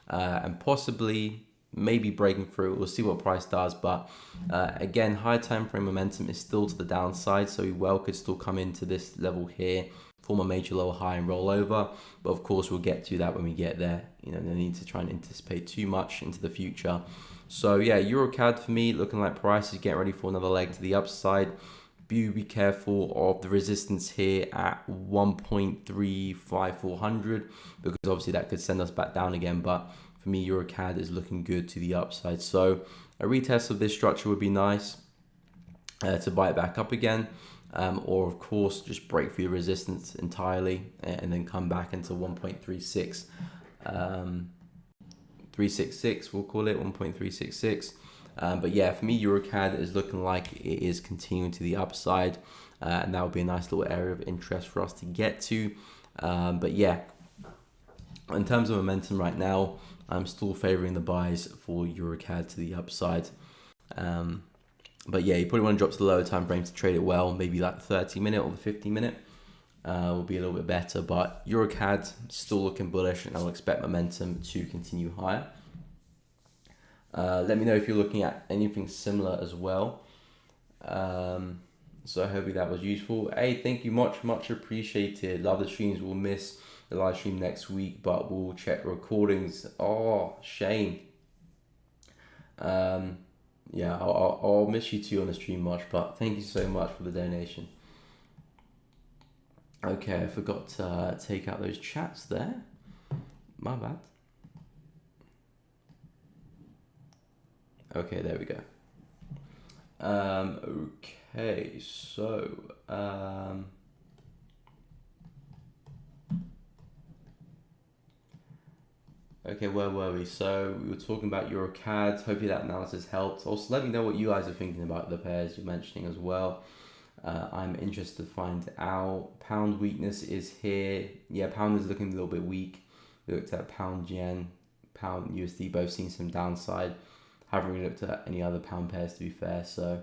and possibly maybe breaking through. We'll see what price does, but again, high time frame momentum is still to the downside, so we well could still come into this level here, form a major lower high and roll over. But of course, we'll get to that when we get there. No need to try and anticipate too much into the future. So yeah, Eurocad for me looking like price is getting ready for another leg to the upside. Be careful of the resistance here at 1.35400, because obviously that could send us back down again. But for me, Eurocad is looking good to the upside. So a retest of this structure would be nice to buy it back up again, or of course just break through the resistance entirely and then come back into 1.36, 366, we'll call it 1.366. But yeah, for me, Eurocad is looking like it is continuing to the upside, and that would be a nice little area of interest for us to get to. But yeah, in terms of momentum right now, I'm still favoring the buys for Eurocad to the upside. But yeah, you probably want to drop to the lower time frame to trade it well. Maybe like the 30-minute or the 50-minute will be a little bit better. But Eurocad still looking bullish, and I'll expect momentum to continue higher. Let me know if you're looking at anything similar as well. So hopefully that was useful. Hey, thank you much appreciated. Love the streams. We'll miss the live stream next week, but we'll check recordings. Oh, shame. Yeah, I'll miss you too on the stream much, but thank you so much for the donation. Okay, I forgot to take out those chats there. My bad. Okay, there we go. Okay, so okay, where were we? So we were talking about Eurocad. Hopefully that analysis helped. Also, let me know what you guys are thinking about the pairs you're mentioning as well. I'm interested to find out. Pound weakness is here. Yeah, pound is looking a little bit weak. We looked at pound yen, pound USD, both seeing some downside. Haven't really looked at any other pound pairs, to be fair, so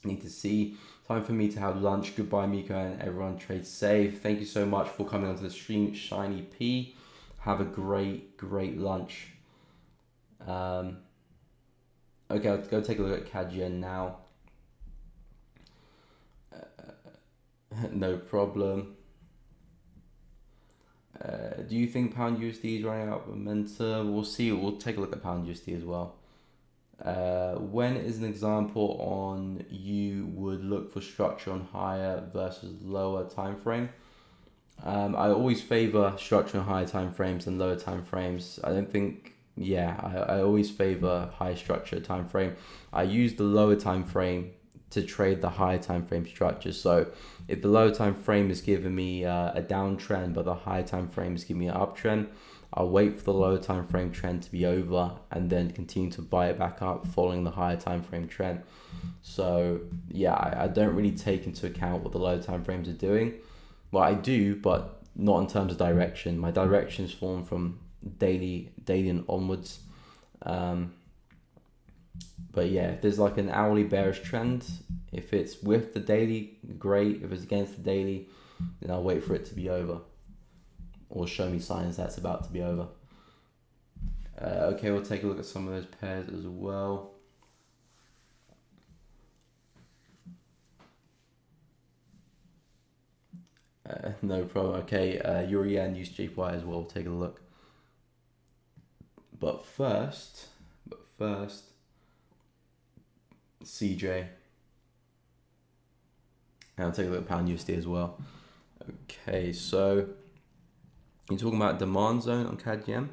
need to see. Time for me to have lunch. Goodbye, Miko, and everyone trade safe. Thank you so much for coming onto the stream, Shiny P. Have a great lunch. Okay, let's go take a look at CAD yen now. No problem. Do you think pound USD is running out of momentum? We'll see. We'll take a look at pound USD as well. When is an example on you would look for structure on higher versus lower time frame? I always favor structure on higher time frames than lower time frames. I don't think, I always favor high structure time frame. I use the lower time frame to trade the higher time frame structure. So if the lower time frame is giving me a downtrend, but the higher time frame is giving me an uptrend, I'll wait for the lower time frame trend to be over and then continue to buy it back up following the higher time frame trend. So yeah, I don't really take into account what the lower time frames are doing. Well, I do, but not in terms of direction. My direction is formed from daily and onwards. But yeah, if there's like an hourly bearish trend, if it's with the daily, great. If it's against the daily, then I'll wait for it to be over, or show me signs that's about to be over. Okay, we'll take a look at some of those pairs as well. No problem. Okay, Euro yen, Usd Jpy as well. We'll take a look. But first, CJ. And I'll take a look at pound USD as well. Okay, so you're talking about demand zone on CAD yen.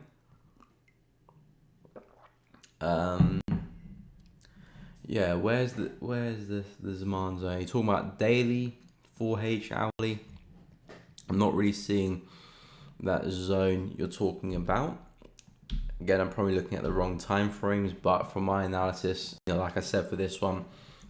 Yeah, where's the demand zone? You're talking about daily, 4H, hourly. I'm not really seeing that zone you're talking about. Again, I'm probably looking at the wrong time frames, but from my analysis, like I said for this one,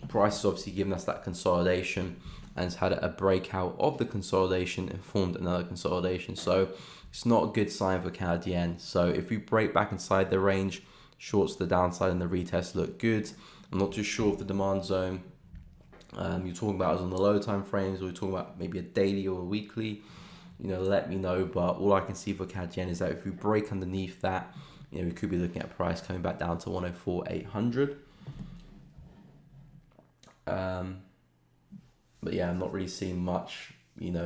price has obviously given us that consolidation and it's had a breakout of the consolidation and formed another consolidation. So it's not a good sign for CAD yen. So if we break back inside the range, shorts to the downside and the retest look good. I'm not too sure if the demand zone you're talking about is on the low time frames, or you're talking about maybe a daily or a weekly. Let me know. But all I can see for CAD yen is that if we break underneath that, we could be looking at price coming back down to 104.800. But yeah, I'm not really seeing much, any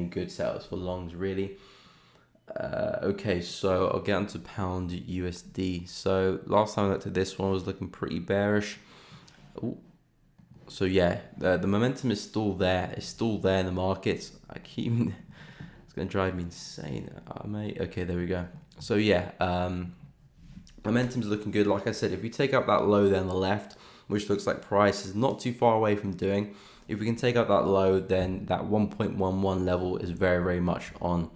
good setups for longs really. Okay, so I'll get onto pound USD. So last time I looked at this one, was looking pretty bearish. Ooh. So yeah, the momentum is still there. It's still there in the markets. It's gonna drive me insane, mate. Okay, there we go. So yeah, momentum's looking good. Like I said, if we take out that low there on the left, which looks like price is not too far away from doing, if we can take out that low, then that 1.11 level is very much on.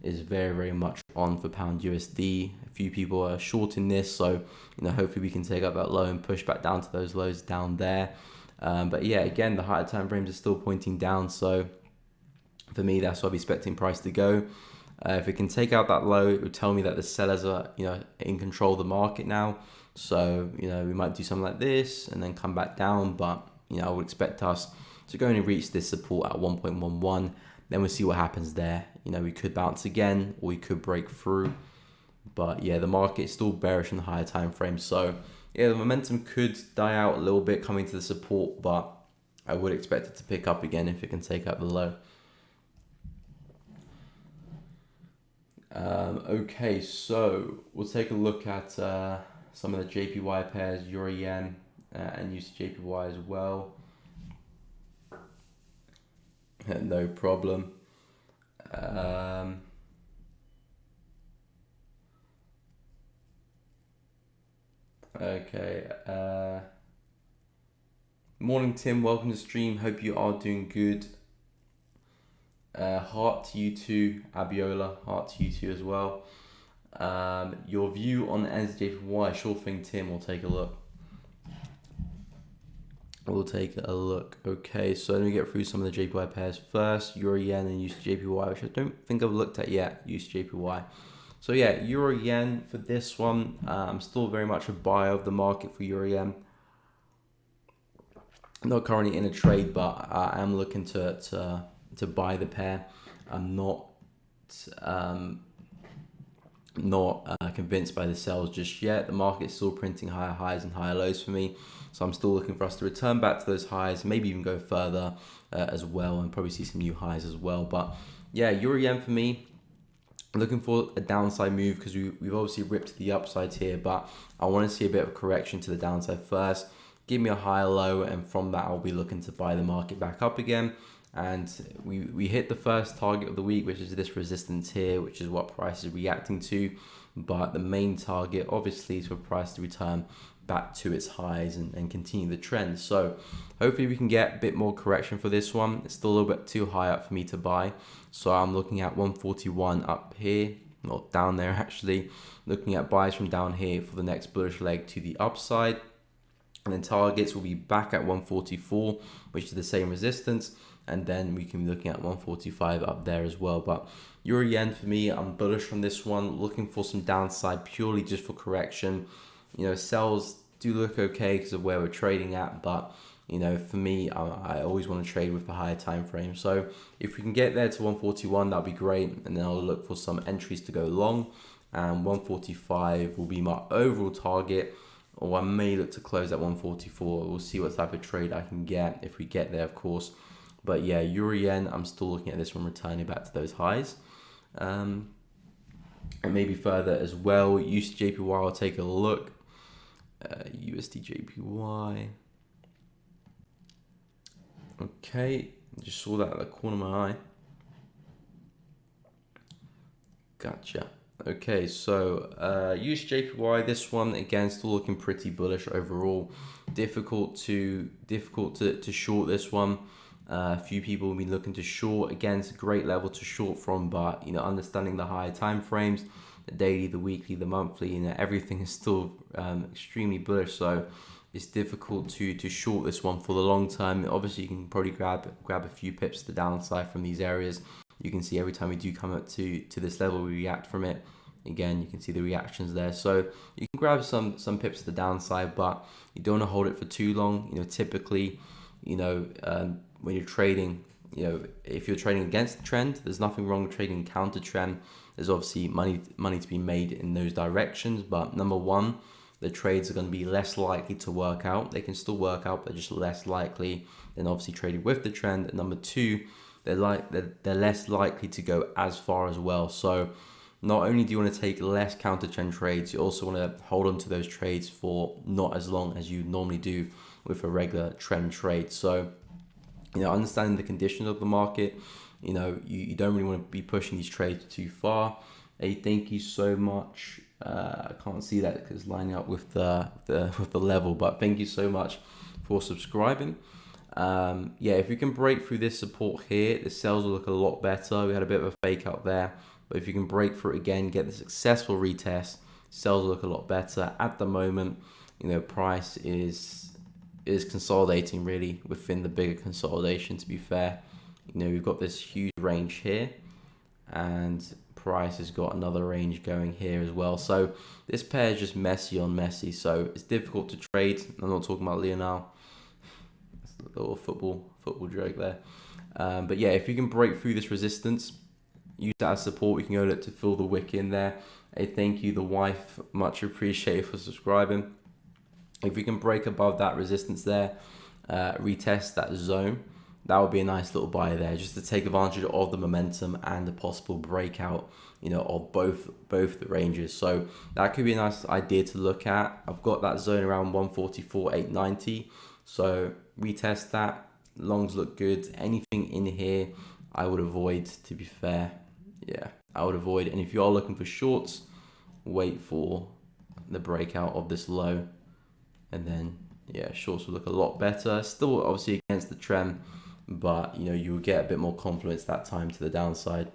For pound USD. A few people are shorting this, so hopefully we can take out that low and push back down to those lows down there. But yeah, again, the higher time frames are still pointing down, so for me, that's where I'll be expecting price to go. If it can take out that low, it would tell me that the sellers are in control of the market now. So we might do something like this and then come back down, but I would expect us to go and reach this support at 1.11. Then we'll see what happens there. We could bounce again, or we could break through. But yeah, the market is still bearish in the higher time frame. So yeah, the momentum could die out a little bit coming to the support, but I would expect it to pick up again if it can take out the low. Okay, so we'll take a look at some of the JPY pairs, Euro yen and Usd Jpy as well. No problem. Okay. Morning, Tim. Welcome to the stream. Hope you are doing good. Heart to you too, Abiola. Heart to you too as well. Your view on USD Jpy? Sure thing, Tim. We'll take a look. Okay, so let me get through some of the JPY pairs first. Euro Yen and USD Jpy, which I don't think I've looked at yet. USD Jpy. So yeah, Euro Yen for this one. I'm still very much a buyer of the market for Euro Yen. Not currently in a trade, but I am looking to buy the pair. I'm not convinced by the sells just yet. The market's still printing higher highs and higher lows for me, so I'm still looking for us to return back to those highs, maybe even go further as well, and probably see some new highs as well. But yeah, Euro Yen for me, looking for a downside move because we've obviously ripped to the upside here, but I want to see a bit of correction to the downside first. Give me a higher low, and from that I'll be looking to buy the market back up again. And we hit the first target of the week, which is this resistance here, which is what price is reacting to. But the main target obviously is for price to return back to its highs and continue the trend. So hopefully we can get a bit more correction for this one. It's still a little bit too high up for me to buy, so I'm looking at 141 up here, not down there actually. Looking at buys from down here for the next bullish leg to the upside. And then targets will be back at 144, which is the same resistance. And then we can be looking at 145 up there as well. But Euro Yen for me, I'm bullish on this one. Looking for some downside purely just for correction. You know, sells do look okay because of where we're trading at. But, you know, for me, I always want to trade with the higher time frame. So if we can get there to 141, that'd be great. And then I'll look for some entries to go long. And 145 will be my overall target. Or I may look to close at 144. We'll see what type of trade I can get if we get there, of course. But yeah, Euro Yen, I'm still looking at this one returning back to those highs. And maybe further as well. USD Jpy, I'll take a look. USD Jpy. Okay, just saw that at the corner of my eye. Gotcha. Okay, so USD Jpy, this one again still looking pretty bullish overall. Difficult to short this one. A few people have been looking to short. Again, it's a great level to short from, but you know, understanding the higher time frames, the daily, the weekly, the monthly, you know, everything is still extremely bullish. So it's difficult to short this one for the long term. Obviously, you can probably grab a few pips to the downside from these areas. You can see every time we do come up to this level, we react from it. Again, you can see the reactions there. So you can grab some pips to the downside, but you don't want to hold it for too long. You know, typically, you know, when you're trading, you know, if you're trading against the trend, there's nothing wrong with trading counter trend. There's obviously money to be made in those directions. But number one, the trades are going to be less likely to work out. They can still work out, but just less likely than obviously trading with the trend. And number two, they're less likely to go as far as well. So not only do you want to take less counter trend trades, you also want to hold on to those trades for not as long as you normally do with a regular trend trade. So, you know, understanding the conditions of the market, you know, you don't really want to be pushing these trades too far. Hey, thank you so much. I can't see that because it's lining up with the level, but thank you so much for subscribing. Yeah, if we can break through this support here, the sales will look a lot better. We had a bit of a fake out there, but if you can break through it again, get the successful retest, sales will look a lot better. At the moment, you know, price is consolidating really within the bigger consolidation, to be fair. You know, we've got this huge range here, and price has got another range going here as well. So this pair is just messy on messy, so it's difficult to trade. I'm not talking about Lionel. That's a little football joke there. But yeah, if you can break through this resistance, use that as support. We can go to fill the wick in there. Hey, thank you, the wife, much appreciated for subscribing. If we can break above that resistance there, retest that zone, that would be a nice little buy there, just to take advantage of the momentum and the possible breakout, you know, of both the ranges. So that could be a nice idea to look at. I've got that zone around 144.890, so retest that. Longs look good. Anything in here I would avoid, to be fair. Yeah, I would avoid. And if you are looking for shorts, wait for the breakout of this low. and then yeah, shorts will look a lot better. Still obviously against the trend, but you know, you'll get a bit more confidence that time to the downside.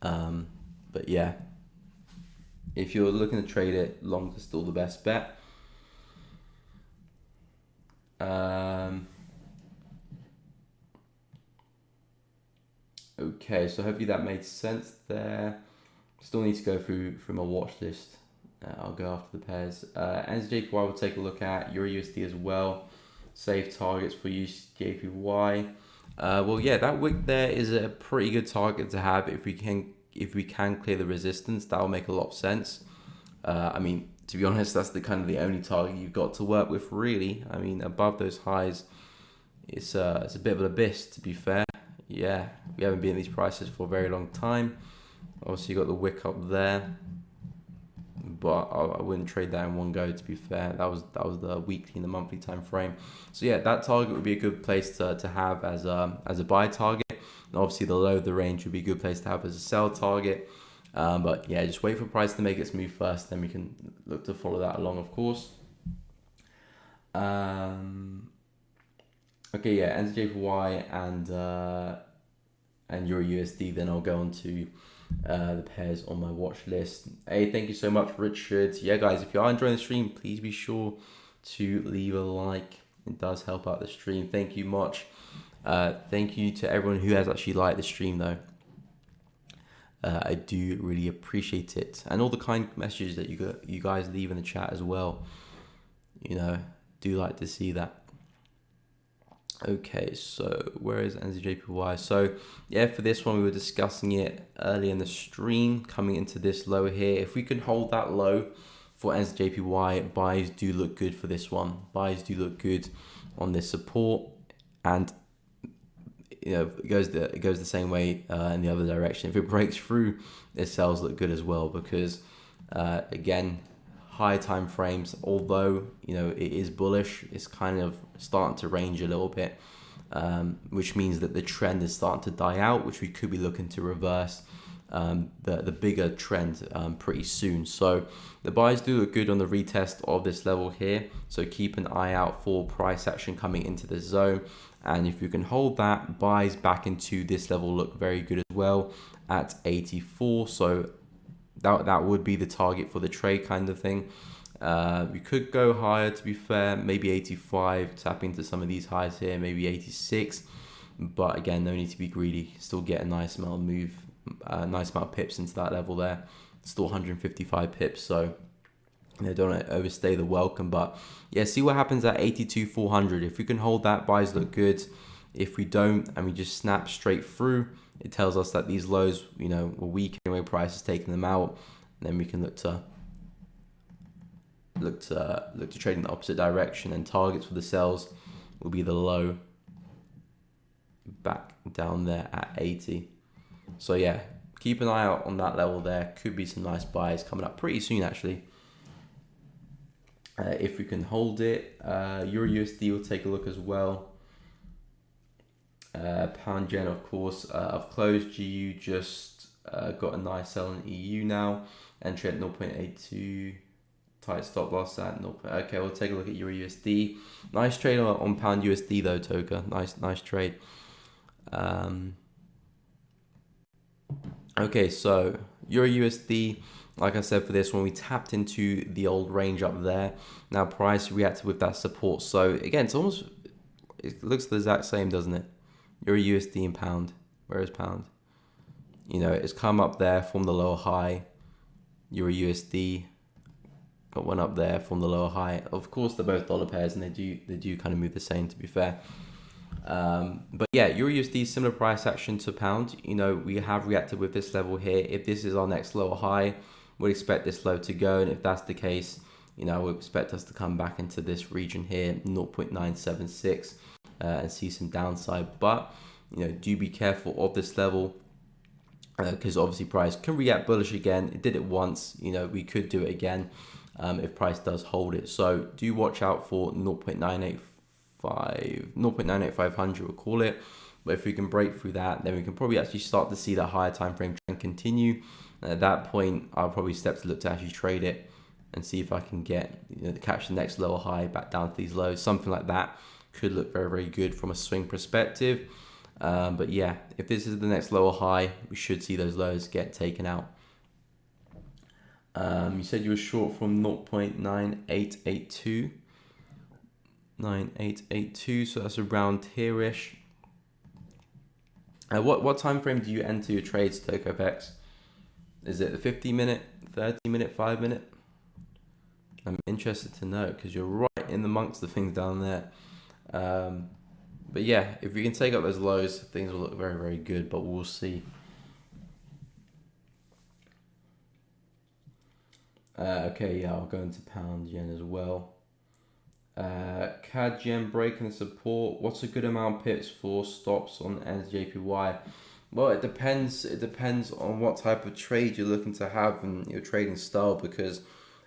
But yeah, if you're looking to trade it, long is still the best bet. Okay, so hopefully that made sense there. Still need to go through my watch list. I'll go after the pairs. Usd Jpy we'll take a look at. Euro USD as well. Save targets for Usd Jpy. Well, yeah, that wick there is a pretty good target to have. If we can clear the resistance, that will make a lot of sense. I mean, to be honest, that's the only target you've got to work with, really. I mean, above those highs, it's a bit of an abyss, to be fair. Yeah, we haven't been at these prices for a very long time. Obviously, you got the wick up there, but I wouldn't trade that in one go, to be fair. That was the weekly and the monthly time frame. So yeah, that target would be a good place to have as a buy target. And obviously, the low of the range would be a good place to have as a sell target. But yeah, just wait for price to make its move first, then we can look to follow that along, of course. Okay, yeah, Usd Jpy and Euro USD. Then I'll go on to the pairs on my watch list. Hey, thank you so much, Richard. Yeah, guys, if you are enjoying the stream, please be sure to leave a like. It does help out the stream. Thank you much. Thank you to everyone who has actually liked the stream, though. I do really appreciate it, and all the kind messages that you guys leave in the chat as well. You know, do like to see that. Okay, so where is Usd Jpy? So yeah, for this one we were discussing it early in the stream, coming into this low here. If we can hold that low for Usd Jpy, buys do look good for this one. Buys do look good on this support, and you know, it goes the same way in the other direction. If it breaks through, its sells look good as well, because again, high time frames, although you know it is bullish, it's kind of starting to range a little bit, which means that the trend is starting to die out, which we could be looking to reverse the bigger trend pretty soon. So the buys do look good on the retest of this level here, so keep an eye out for price action coming into the zone, and if you can hold that, buys back into this level look very good as well at 84. So that would be the target for the trade kind of thing. We could go higher, to be fair, maybe 85, tap into some of these highs here, maybe 86, but again, no need to be greedy. Still get a nice amount of move, nice amount of pips into that level there. Still 155 pips, so you know, don't want to overstay the welcome. But yeah, see what happens at 82,400. If we can hold that, buys look good. If we don't, and we just snap straight through, it tells us that these lows, you know, were weak anyway, price is taking them out, and then we can look to trade in the opposite direction, and targets for the sells will be the low back down there at 80. So yeah, keep an eye out on that level there. Could be some nice buys coming up pretty soon, actually. If we can hold it, Euro USD will take a look as well. Pound yen, of course, I've closed GU, just got a nice sell in EU now. Entry at 0.82, tight stop loss at 0. Okay, we'll take a look at Euro USD. Nice trade on Pound USD though, Toka. Nice trade. Okay, so Euro USD, like I said, for this one, we tapped into the old range up there. Now price reacted with that support. So again, it looks the exact same, doesn't it? Euro USD and pound. Where is pound? You know, it's come up there from the lower high. Euro USD got one up there from the lower high. Of course, they're both dollar pairs, and they do kind of move the same, to be fair. But yeah, Euro USD, similar price action to pound. You know, we have reacted with this level here. If this is our next lower high, we'd expect this low to go, and if that's the case, you know, we expect us to come back into this region here, 0.976, and see some downside. But you know, do be careful of this level, because obviously price can react bullish again. It did it once, you know, we could do it again if price does hold it. So do watch out for 0.98500, we'll call it. But if we can break through that, then we can probably actually start to see that higher time frame trend continue. And at that point, I'll probably step to look to actually trade it and see if I can get, catch the next lower high back down to these lows. Something like that could look very, very good from a swing perspective. But yeah, if this is the next lower high, we should see those lows get taken out. You said you were short from 0.9882. 9882, so that's around here-ish. What time frame do you enter your trades, TokoFX? Is it the 50-minute, 30-minute, 5-minute? I'm interested to know, because you're right in amongst the things down there. But yeah, if we can take up those lows, things will look very, very good, but we'll see. Okay, yeah, I'll go into pound yen as well. CAD yen breaking the support. What's a good amount of pips for stops on USD Jpy? Well, it depends. It depends on what type of trade you're looking to have and your trading style, because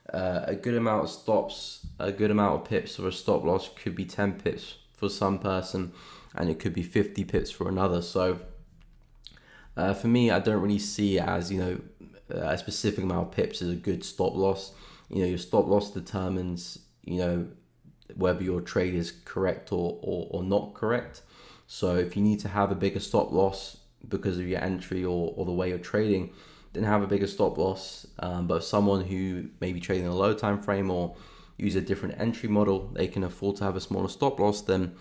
a good amount of stops, a good amount of pips or a stop loss could be 10 pips for some person, and it could be 50 pips for another. So for me, I don't really see it as, a specific amount of pips is a good stop loss. Your stop loss determines, whether your trade is correct or not correct. So if you need to have a bigger stop loss because of your entry or the way you're trading, then have a bigger stop loss. But if someone who may be trading a low time frame or use a different entry model, they can afford to have a smaller stop loss, then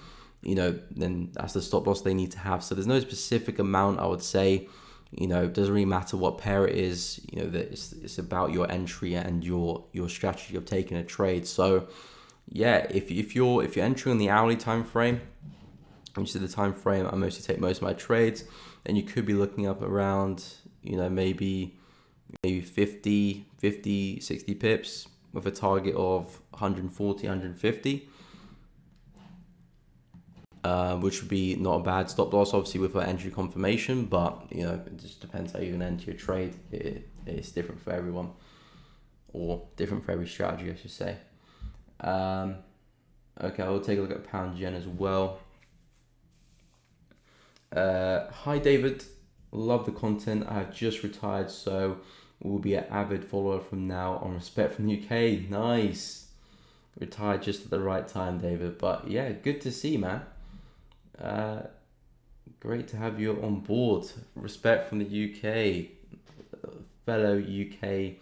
that's the stop loss they need to have. So there's no specific amount, I would say. It doesn't really matter what pair it is. That it's about your entry and your strategy of taking a trade. So yeah, if you're entering on the hourly time frame, which is the time frame I mostly take most of my trades, then you could be looking up around maybe 50, 60 pips with a target of 140, 150. Which would be not a bad stop loss, obviously, with an entry confirmation, but it just depends how you're going to enter your trade. It's different for everyone, or different for every strategy, I should say. Okay, I will take a look at pound yen as well. Hi David, love the content. I have just retired, so will be an avid follower from now on. Respect from the UK. Nice. Retired just at the right time, David. But yeah, good to see, man. Great to have you on board. Respect from the UK, fellow UK.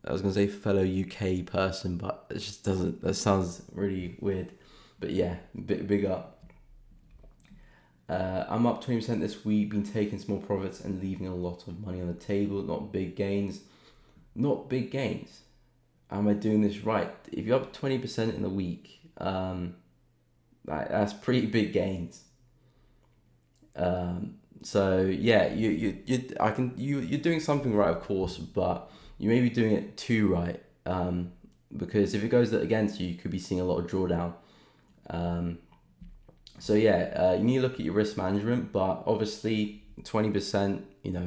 I was gonna say fellow UK person, but it just doesn't. That sounds really weird. But yeah, big up. I'm up 20% this week. Been taking small profits and leaving a lot of money on the table. Not big gains. Not big gains. Am I doing this right? If you're up 20% in the week, that's pretty big gains. So yeah, you're doing something right, of course, but you may be doing it too right. Because if it goes against you, you could be seeing a lot of drawdown. So yeah, you need to look at your risk management, but obviously 20%,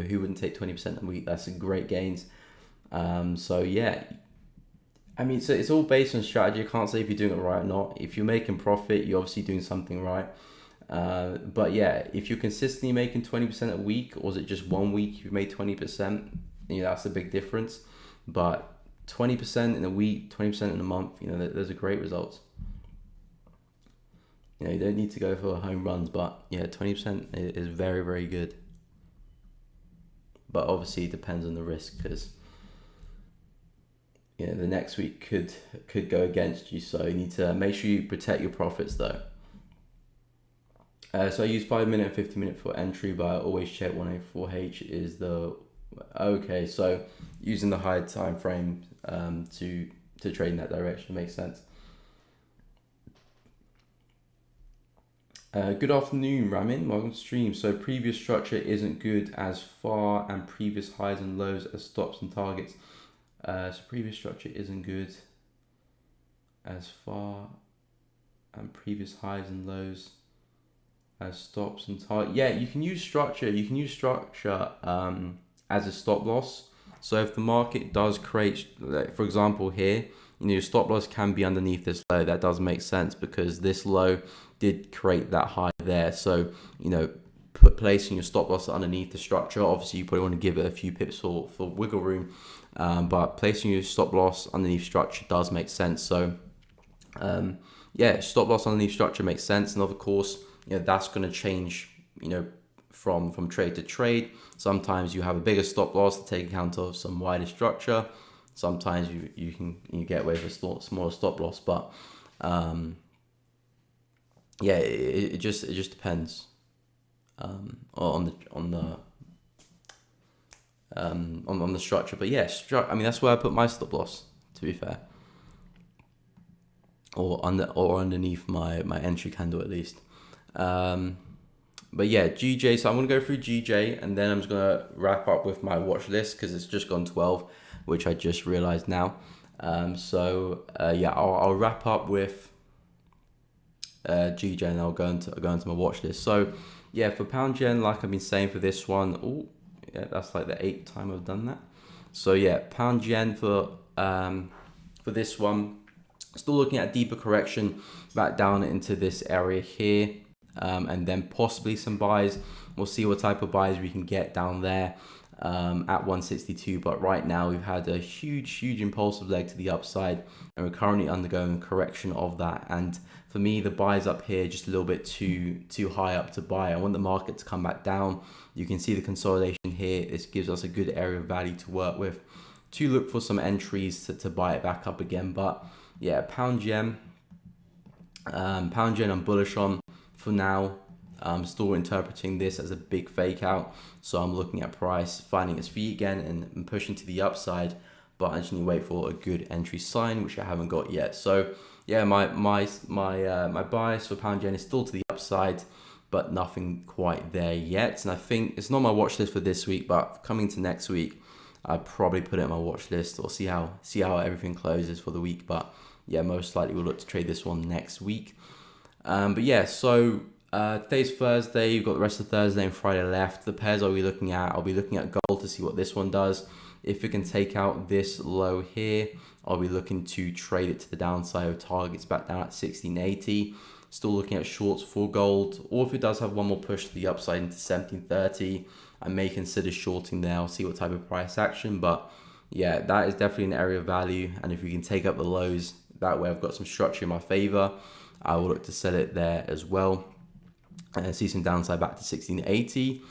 who wouldn't take 20% a week? That's a great gains. So yeah, I mean, so it's all based on strategy. I can't say if you're doing it right or not. If you're making profit, you're obviously doing something right. But yeah, if you're consistently making 20% a week, or is it just 1 week you've made 20%, that's a big difference. But 20% in a week, 20% in a month, those are great results. You don't need to go for home runs, but yeah, 20% is very, very good. But obviously it depends on the risk, because the next week could go against you, so you need to make sure you protect your profits though. So I use 5-minute and 50-minute for entry, but I always check 184H is the okay. So using the higher time frame to trade in that direction makes sense. Good afternoon, Ramin. Welcome to stream. So previous structure isn't good as far, and previous highs and lows as stops and targets. So previous structure isn't good as far, and previous highs and lows as stops and targets. Yeah, you can use structure. You can use structure as a stop loss. So if the market does create, like, for example here, your stop loss can be underneath this low. That does make sense because this low did create that high there. So placing your stop loss underneath the structure. Obviously, you probably want to give it a few pips for wiggle room, but placing your stop loss underneath structure does make sense. So yeah, stop loss underneath structure makes sense, and of course, that's going to change, from trade to trade. Sometimes you have a bigger stop loss to take account of some wider structure. Sometimes you get away with a smaller stop loss, but yeah, it just depends on the structure. But yeah, I mean, that's where I put my stop loss, to be fair, or underneath my entry candle at least. But yeah, GJ. So I'm gonna go through GJ, and then I'm just gonna wrap up with my watch list because it's just gone 12, which I just realized now. Yeah, I'll wrap up with GJ, and I'll go into my watch list. So yeah, for pound yen, like I've been saying for this one, yeah, that's like the 8th time I've done that. So yeah, pound yen for this one, still looking at a deeper correction back down into this area here, and then possibly some buys. We'll see what type of buys we can get down there at 162. But right now we've had a huge impulsive leg to the upside, and we're currently undergoing a correction of that. And for me, the buys up here just a little bit too high up to buy. I want the market to come back down. You can see the consolidation here. This gives us a good area of value to work with, to look for some entries to buy it back up again. But yeah, pound yen I'm bullish on for now. I'm still interpreting this as a big fake out, so I'm looking at price finding its feet again and pushing to the upside, but I just need to wait for a good entry sign, which I haven't got yet. So yeah, my bias for pound yen is still to the upside, but nothing quite there yet. And I think it's not my watch list for this week, but coming to next week, I'd probably put it on my watch list, or see how everything closes for the week. But yeah, most likely we'll look to trade this one next week. But yeah, so today's Thursday. You've got the rest of Thursday and Friday left. The pairs I'll be looking at gold to see what this one does. If it can take out this low here, I'll be looking to trade it to the downside of targets back down at 1680. Still looking at shorts for gold, or if it does have one more push to the upside into 1730, I may consider shorting there. I'll see what type of price action, but yeah, that is definitely an area of value. And if we can take up the lows, that way I've got some structure in my favor. I will look to sell it there as well and see some downside back to 1680.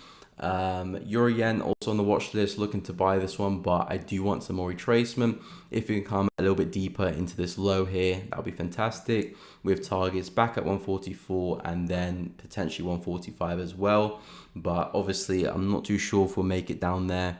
Euro yen also on the watch list, looking to buy this one, but I do want some more retracement. If you can come a little bit deeper into this low here, that would be fantastic, with targets back at 144 and then potentially 145 as well. But obviously I'm not too sure if we'll make it down there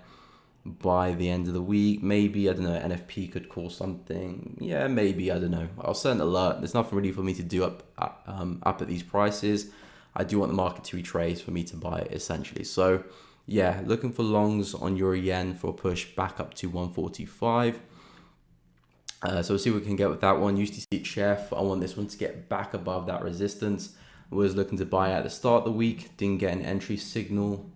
by the end of the week. Maybe, I don't know, NFP could call something. Yeah, maybe, I don't know. I'll send an alert. There's nothing really for me to do up at these prices. I do want the market to retrace for me to buy it, essentially. So yeah, looking for longs on Euro yen for a push back up to 145. So we'll see what we can get with that one. USD Jpy, I want this one to get back above that resistance. I was looking to buy at the start of the week, didn't get an entry signal.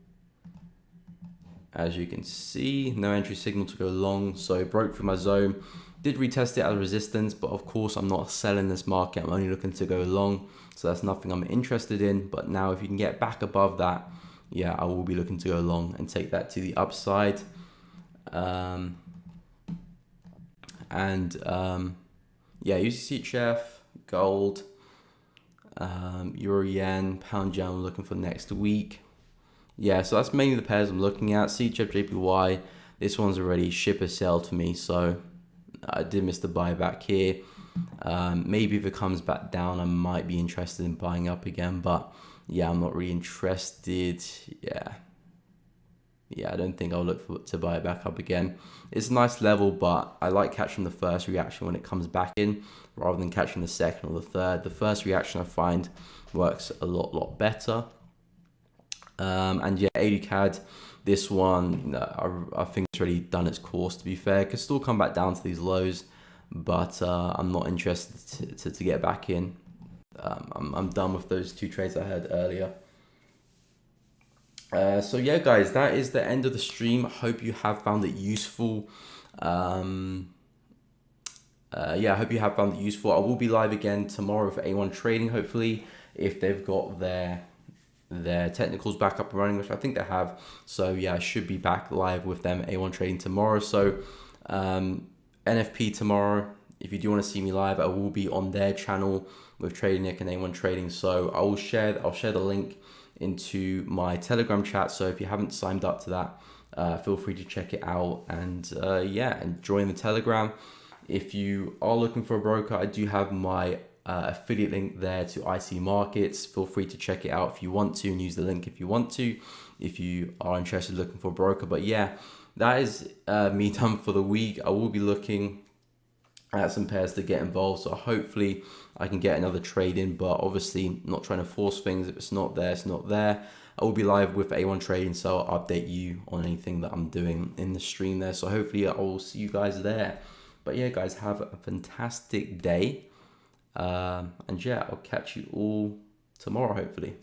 As you can see, no entry signal to go long, so broke through my zone. Did retest it as resistance, but of course I'm not selling this market. I'm only looking to go long, so that's nothing I'm interested in. But now if you can get back above that, yeah, I will be looking to go long and take that to the upside. Yeah, USD Jpy, gold, Euro yen, pound yen I'm looking for next week. Yeah, so that's mainly the pairs I'm looking at. CHF JPY, this one's already shipper sailed for me, so I did miss the buyback here. Maybe if it comes back down, I might be interested in buying up again, but yeah, I'm not really interested. Yeah, I don't think I'll look to buy it back up again. It's a nice level, but I like catching the first reaction when it comes back in, rather than catching the second or the third. The first reaction I find works a lot better. And yeah, Eurocad, this one, I think it's already done its course, to be fair. It could still come back down to these lows, but I'm not interested to get back in. I'm done with those two trades I had earlier. So yeah, guys, that is the end of the stream. I hope you have found it useful. Yeah, I hope you have found it useful. I will be live again tomorrow for A1 Trading, hopefully, if they've got their their technicals back up and running, which I think they have. So yeah, I should be back live with them A1 trading tomorrow. So NFP tomorrow. If you do want to see me live, I will be on their channel with Trading Nick and A1 Trading. So I'll share the link into my Telegram chat. So if you haven't signed up to that, feel free to check it out and and join the Telegram. If you are looking for a broker, I do have my affiliate link there to IC Markets. Feel free to check it out if you want to, and use the link if you want to, if you are interested looking for a broker. But yeah, that is me done for the week. I will be looking at some pairs to get involved, so hopefully I can get another trade in, but obviously not trying to force things. If it's not there, it's not there. I will be live with A1 Trading, so I'll update you on anything that I'm doing in the stream there. So hopefully I will see you guys there. But yeah, guys, have a fantastic day. And yeah, I'll catch you all tomorrow, hopefully.